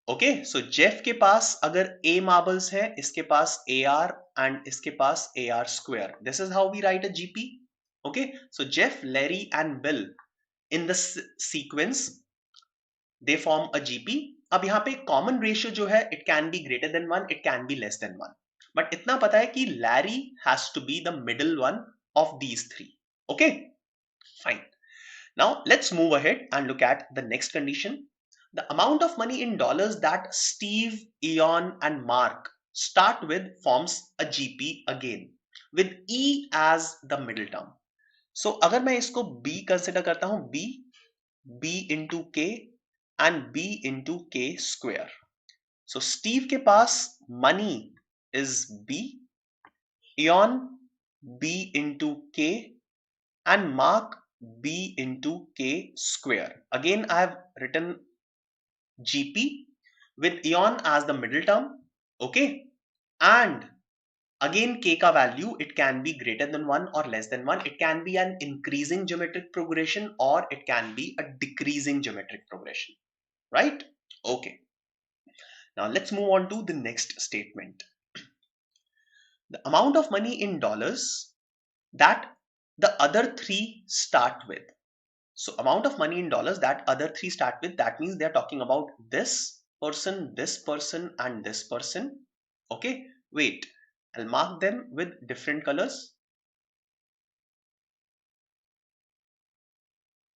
S1: Okay, so Jeff के पास अगर A marbles है, इसके पास AR and इसके पास AR square. This is how we write a GP. Okay, so Jeff, Larry and Bill in the sequence they form a GP. अब यहाँ पे common ratio जो है it can be greater than 1, it can be less than 1. But इतना पता है कि Larry has to be the middle one of these three. Okay, fine. Now let's move ahead and look at the next condition. The amount of money in dollars that Steve, Eon and Mark start with forms a GP again with E as the middle term. So अगर मैं इसको B consider करता हूँ, B into K and B into K square. So Steve के पास money is B, Eon B into K and Mark B into K square. Again I have written GP with Eon as the middle term. Okay, and again K ka value it can be greater than 1 or less than 1. It can be an increasing geometric progression or it can be a decreasing geometric progression, right? Okay, now let's move on to the next statement. The amount of money in dollars that the other three start with. So amount of money in dollars that other three start with, that means they're talking about this person and this person. Okay, wait, I'll mark them with different colors.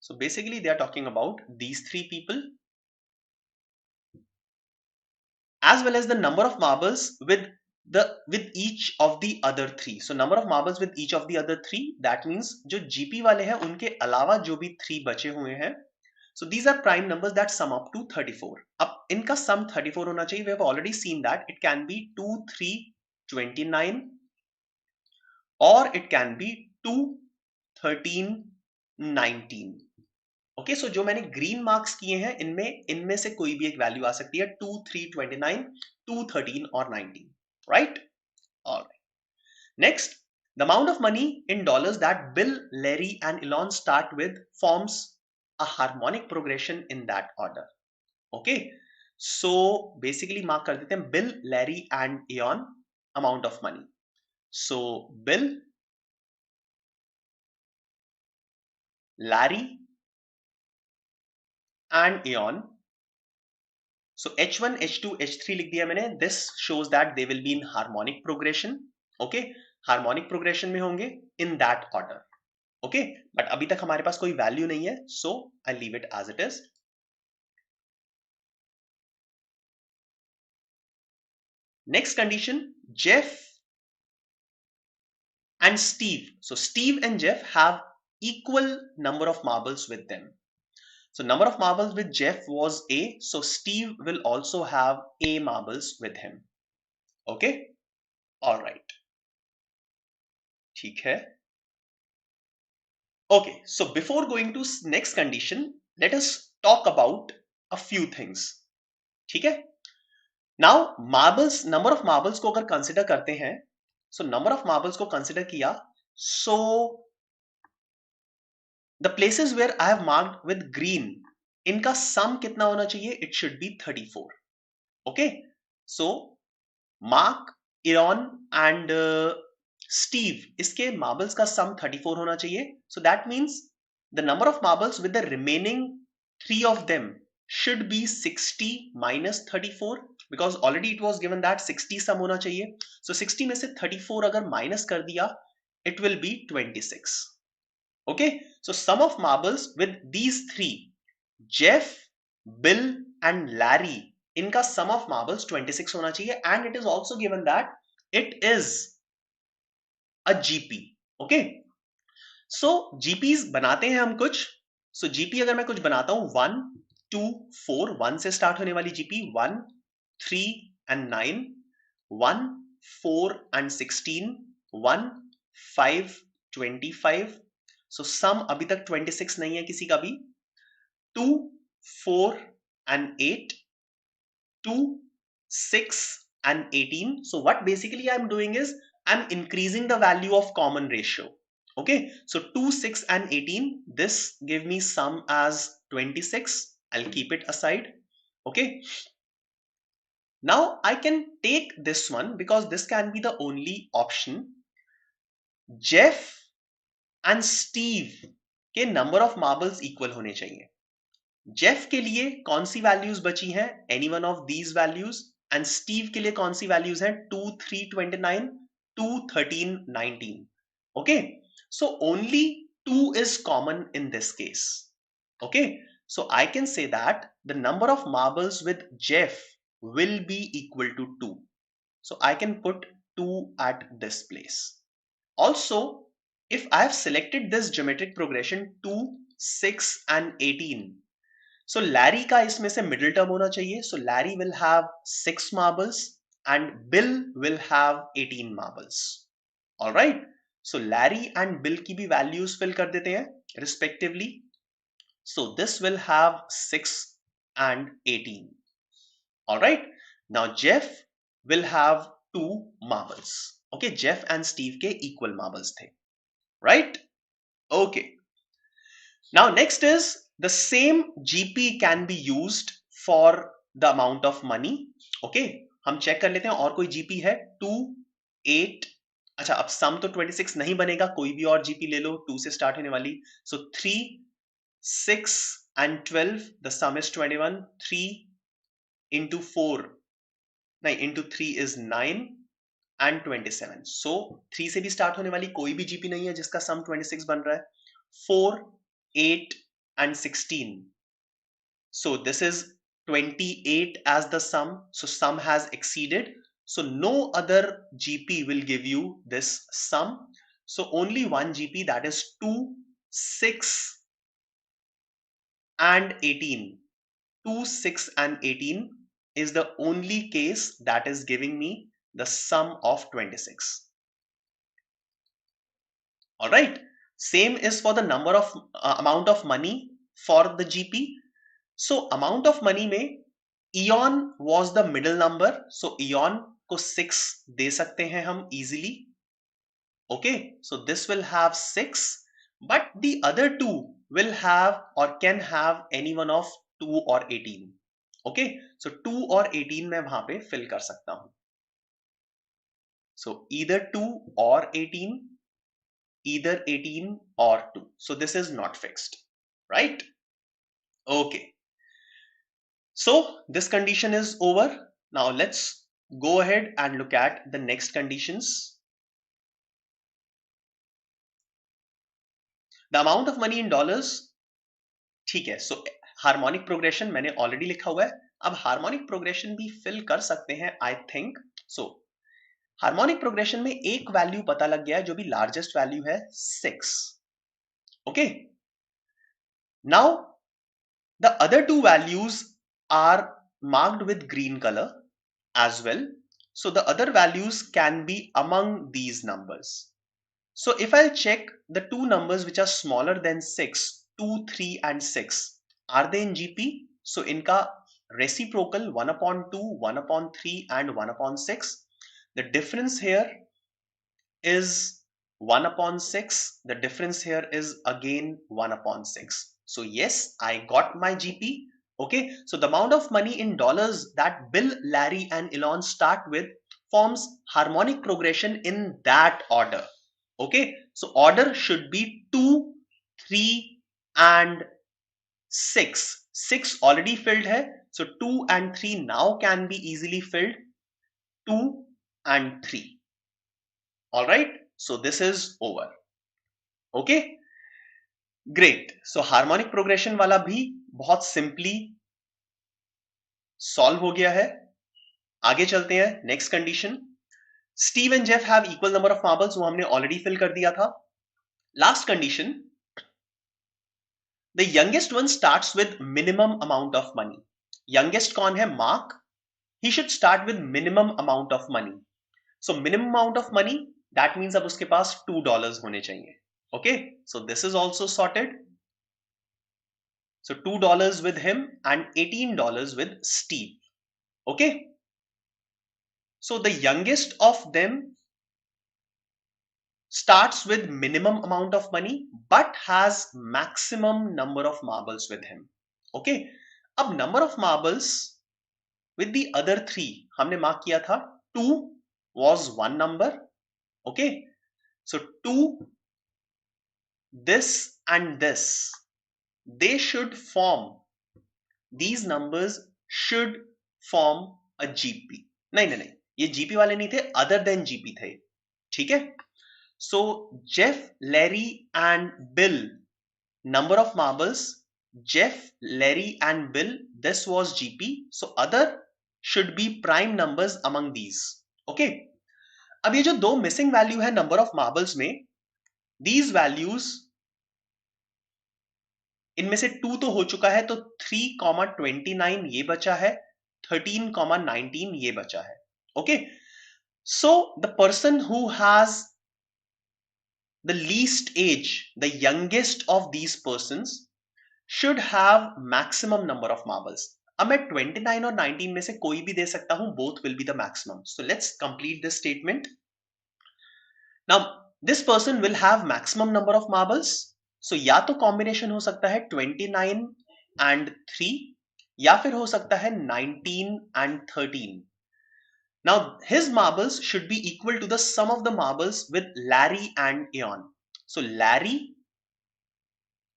S1: So basically they are talking about these three people as well as the number of marbles with each of the other three. So number of marbles with each of the other three, that means जो GP वाले हैं उनके अलावा जो भी 3 बचे हुए हैं. So these are prime numbers that sum up to 34. अब इनका sum 34 होना चाहिए. We have already seen that it can be 2, 3, 29 or it can be 2, 13, 19. Okay, सो जो मैंने ग्रीन मार्क्स किए हैं इनमें से कोई भी एक वैल्यू आ सकती है. 2, 3, 29, 2, 13 और 19, right? Alright. Next, the amount of money in dollars that bill, Larry and Elon start with forms a harmonic progression in that order. Okay, so basically mark कर देते हैं bill, Larry and Elon amount of money. So bill, Larry and Eon. So H1, H2, H3 लिख दिया मैंने. This shows that they will be in harmonic progression. Okay, harmonic progression में होंगे in that order. Okay, but अभी तक हमारे पास कोई value नहीं है, so I'll leave it as it is. Next condition, Jeff and Steve. So Steve and Jeff have equal number of marbles with them. So number of marbles with Jeff was A, so Steve will also have A marbles with him. Okay, all right. ठीक है. Okay, so before going to next condition, let us talk about a few things. ठीक है. Now marbles, number of marbles को अगर consider करते हैं, so number of marbles को consider किया, so the places where I have marked with green, इनका sum कितना होना चाहिए? It should be 34. Okay, so Mark, Aaron and Steve, इसके marbles का sum 34 होना चाहिए. So that means the number of marbles with the remaining 3 of them should be 60 minus 34, because already it was given that 60 sum होना चाहिए. So 60 में से 34 अगर minus कर दिया, it will be 26. Okay, so sum of marbles with these three, Jeff, Bill and Larry, इनका sum of marbles 26 होना चाहिए, and it is also given that it is a GP. Okay, so GPs बनाते हैं हम कुछ. So GP अगर मैं कुछ बनाता हूं 1, 2, 4, 1 से स्टार्ट होने वाली GP 1, 3 and 9, 1, 4 and 16, 1, 5, 25. So sum अभी तक 26 नहीं है किसी का भी. 2, 4 and 8, 2, 6 and 18. So what basically I'm doing is I'm increasing the value of common ratio. Okay, so 2, 6 and 18, this give me sum as 26. I'll keep it aside. Okay, now I can take this one because this can be the only option. Jeff and Steve के number of marbles equal होने चाहिए. Jeff के लिए कौन सी values बची हैं? Any one of these values. And Steve के लिए कौन सी वैल्यूज हैं? 2, 3, 29, 2, 13, 19. Okay, so only 2 is common in this case. Okay, so I can say that the number of marbles with Jeff will be equal to 2. So I can put 2 at this place. Also, if I have selected this geometric progression 2, 6 and 18, so Larry का इसमें से middle term होना चाहिए. So Larry will have 6 marbles and Bill will have 18 marbles. All right. So Larry and Bill की भी values fill कर देते हैं respectively. So this will have 6 and 18. All right. Now Jeff will have 2 marbles. Okay. Jeff and Steve के equal marbles थे. Right. Okay. Now next is the same GP can be used for the amount of money. Okay, हम check कर लेते हैं और कोई GP है 2, 8. अच्छा, अब सम तो 26 नहीं बनेगा, कोई भी और GP ले लो 2 से स्टार्ट होने वाली. So 3, 6 and 12, the sum is 21. 3 into 4, नहीं, into 3 is 9 and 27. So 3 से भी स्टार्ट होने वाली कोई भी GP नहीं है जिसका सम 26 बन रहा है. 4, 8 and 16. So this is 28 as the sum. So sum has exceeded. So no other GP will give you this sum. So only one GP, that is 2, 6 and 18. 2, 6 and 18 is the only case that is giving me the sum of 26. All right. Same is for the number of amount of money for the GP. So amount of money में Eon was the middle number. So Eon को 6 दे सकते हैं हम easily. Okay, so this will have 6, but the other two will have or can have any one of 2 or 18. Okay, so 2 or 18 मैं वहां पे fill कर सकता हूं. So either 2 or 18, either 18 or 2. So this is not fixed, right? Okay. So this condition is over. Now let's go ahead and look at the next conditions. The amount of money in dollars. ठीक है. So harmonic progression मैंने already लिखा हुआ है. अब harmonic progression भी fill कर सकते हैं I think. So harmonic progression में एक वैल्यू पता लग गया है जो भी largest वैल्यू है 6. Okay. Now the other two values are marked with green color as well. So the other values can be among these numbers. So if I'll check the two numbers which are smaller than 6, 2, 3 and 6, are they in GP? So inka reciprocal 1 upon 2, 1 upon 3 and 1 upon 6. The difference here is 1 upon 6. The difference here is again 1 upon 6. So yes, I got my GP. Okay, so the amount of money in dollars that Bill, Larry and Elon start with forms harmonic progression in that order. Okay, so order should be 2, 3 and 6. 6 already filled hai, so 2 and 3 now can be easily filled. 2 and 3. All right, so this is over. Okay, great. So harmonic progression वाला भी बहुत simply solve हो गया है. आगे चलते हैं. Next condition, Steve and Jeff have equal number of marbles, वो हमने ऑलरेडी फिल कर दिया था. Last condition, the youngest one starts with minimum amount of money. Youngest कौन है? Mark. He should start with minimum amount of money. So minimum amount of money, that means अब उसके पास $2 होने चाहिए. Okay, so this is also sorted. So $2 with him and $18 with Steve. Okay. So the youngest of them starts with minimum amount of money but has maximum number of marbles with him. Okay. अब number of marbles with the other three हमने mark किया था. 2 was one number. Okay. So 2, this and this, they should form, these numbers should form a GP. नहीं, ये GP वाले नहीं थे, other than GP थे. ठीक है. So Jeff, Larry and Bill, number of marbles, Jeff, Larry and Bill, this was GP. So other should be prime numbers among these. Okay. अब ये जो दो मिसिंग वैल्यू है नंबर ऑफ मार्बल्स में, these values, इनमें से 2 तो हो चुका है, तो 3,29 ये बचा है, 13,19 ये बचा है. Okay, so the person who has the least age, the youngest of these persons should have maximum number of marbles. अब मैं 29 और 19 में से कोई भी दे सकता हूं, both will be the maximum. So let's complete this statement. Now this person will have maximum number of marbles. So या तो कॉम्बिनेशन हो सकता है 29 and 3, या फिर हो सकता है 19 and 13. Now his marbles should be equal to the sum of the marbles with Larry and Eon. So Larry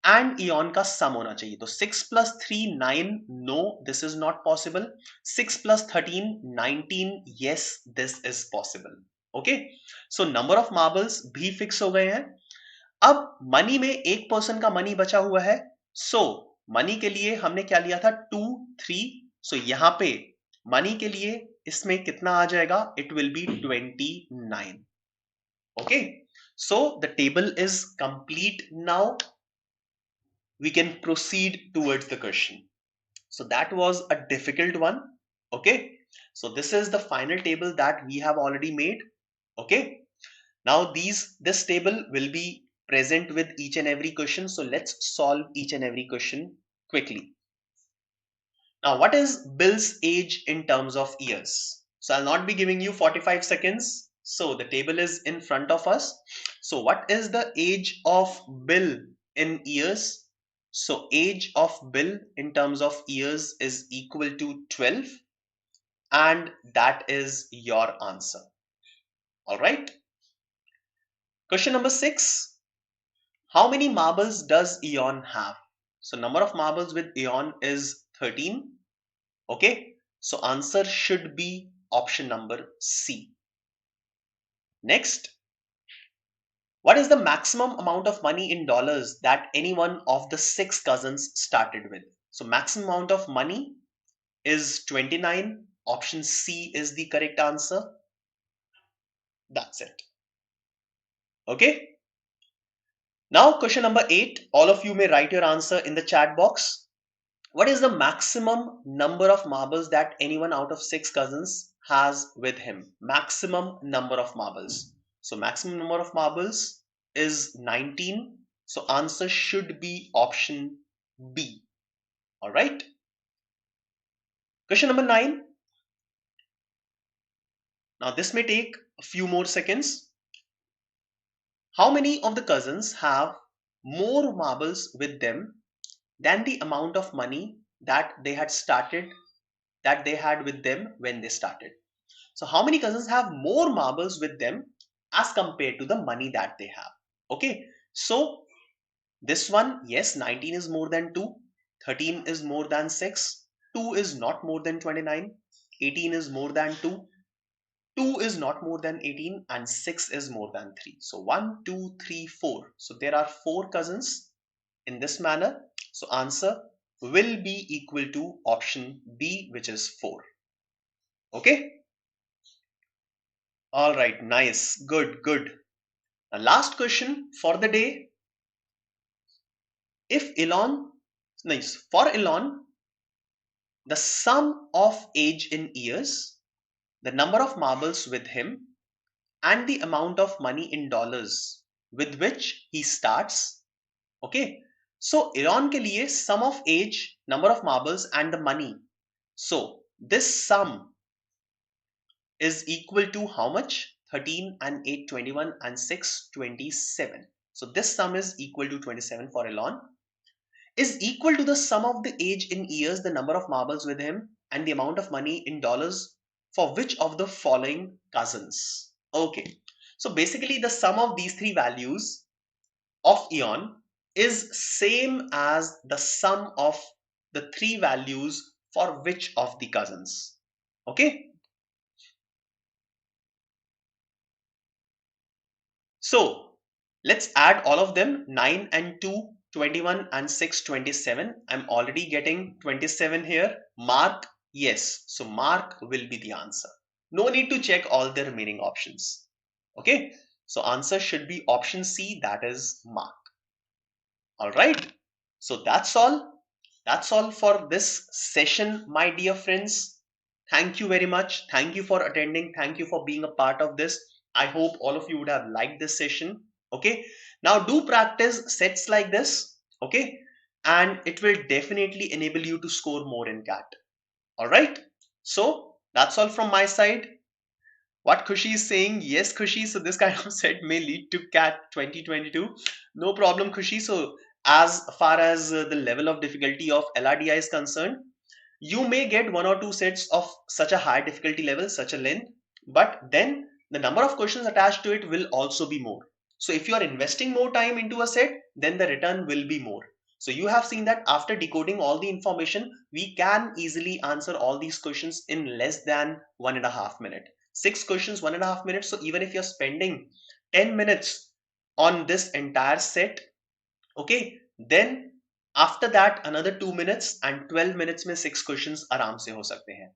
S1: and Eon का sum होना चाहिए. तो 6 plus 3 9, no, this is not possible. 6 plus 13 19, yes, this is possible. Okay, so number of marbles भी fix हो गए हैं. अब money में एक पर्सन का मनी बचा हुआ है. सो मनी के लिए हमने क्या लिया था? 2 3. सो यहां पे मनी के लिए इसमें कितना आ जाएगा? It will be 29. Okay, so the table is complete. Now we can proceed towards the question. So that was a difficult one. Okay, so this is the final table that we have already made. Okay, now this table will be present with each and every question. So let's solve each and every question quickly. Now, what is Bill's age in terms of years? So I'll not be giving you 45 seconds. So the table is in front of us. So what is the age of Bill in years? So age of Bill in terms of years is equal to 12. And that is your answer. All right. Question number 6. How many marbles does Eon have? So number of marbles with Eon is 13. Okay, so answer should be option number C. Next, what is the maximum amount of money in dollars that any one of the 6 cousins started with? So maximum amount of money is 29. Option C is the correct answer. That's it. Okay. Now question number 8, all of you may write your answer in the chat box. What is the maximum number of marbles that anyone out of 6 cousins has with him? Maximum number of marbles. So maximum number of marbles is 19. So answer should be option B. All right. Question number 9. Now this may take a few more seconds. How many of the cousins have more marbles with them than the amount of money that they had with them when they started? So how many cousins have more marbles with them as compared to the money that they have? Okay, so this one, yes, 19 is more than 2, 13 is more than 6, 2 is not more than 29, 18 is more than 2, 2 is not more than 18 and 6 is more than 3. So 1, 2, 3, 4. So there are 4 cousins in this manner. So answer will be equal to option B, which is 4. Okay. All right. Nice. Good. Good. Now, last question for the day. If Elon, nice. For Elon, the sum of age in years, the number of marbles with him, and the amount of money in dollars with which he starts. Okay. So Elon के लिए sum of age, number of marbles and the money. So this sum is equal to how much? 13 and 8, 21 and 6, 27. So this sum is equal to 27 for Elon. Is equal to the sum of the age in years, the number of marbles with him, and the amount of money in dollars for which of the following cousins? Okay. So basically the sum of these three values of Eon is same as the sum of the three values for which of the cousins. Okay. So let's add all of them. 9 and 2, 21 and 6, 27. I'm already getting 27 here. Mark, yes. So mark will be the answer. No need to check all the remaining options. Okay. So answer should be option C, that is mark. All right. So that's all. That's all for this session, my dear friends. Thank you very much. Thank you for attending. Thank you for being a part of this. I hope all of you would have liked this session. Okay. Now do practice sets like this. Okay. And it will definitely enable you to score more in CAT. All right. So that's all from my side. What Khushi is saying, yes, Khushi. So this kind of set may lead to CAT 2022. No problem, Khushi. So as far as the level of difficulty of LRDI is concerned, you may get 1 or 2 sets of such a high difficulty level, such a length, but then the number of questions attached to it will also be more. So if you are investing more time into a set, then the return will be more. So you have seen that after decoding all the information, we can easily answer all these questions in less than 1.5 minutes. 6 questions, 1.5 minutes. So even if you're spending 10 minutes on this entire set, okay, then after that another 2 minutes and 12 minutes में 6 questions आराम से हो सकते हैं.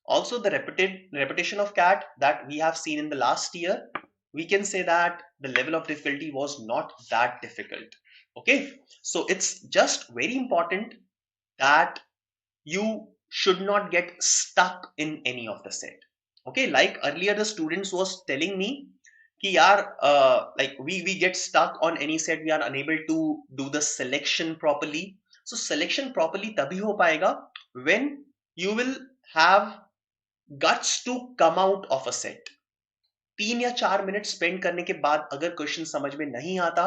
S1: Also the repetition of CAT that we have seen in the last year, we can say that the level of difficulty was not that difficult. Okay, so it's just very important that you should not get stuck in any of the set. Okay, like earlier the students was telling me कि यार like we get stuck on any set, we are unable to do the selection properly. So selection properly तभी हो पाएगा when you will have guts to come out of a set. 3 या 4 minute spend करने के बाद अगर question समझ में नहीं आता,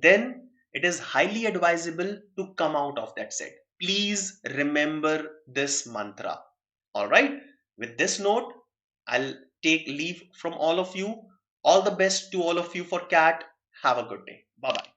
S1: then it is highly advisable to come out of that set. Please remember this mantra. All right. With this note, I'll take leave from all of you. All the best to all of you for CAT. Have a good day. Bye bye.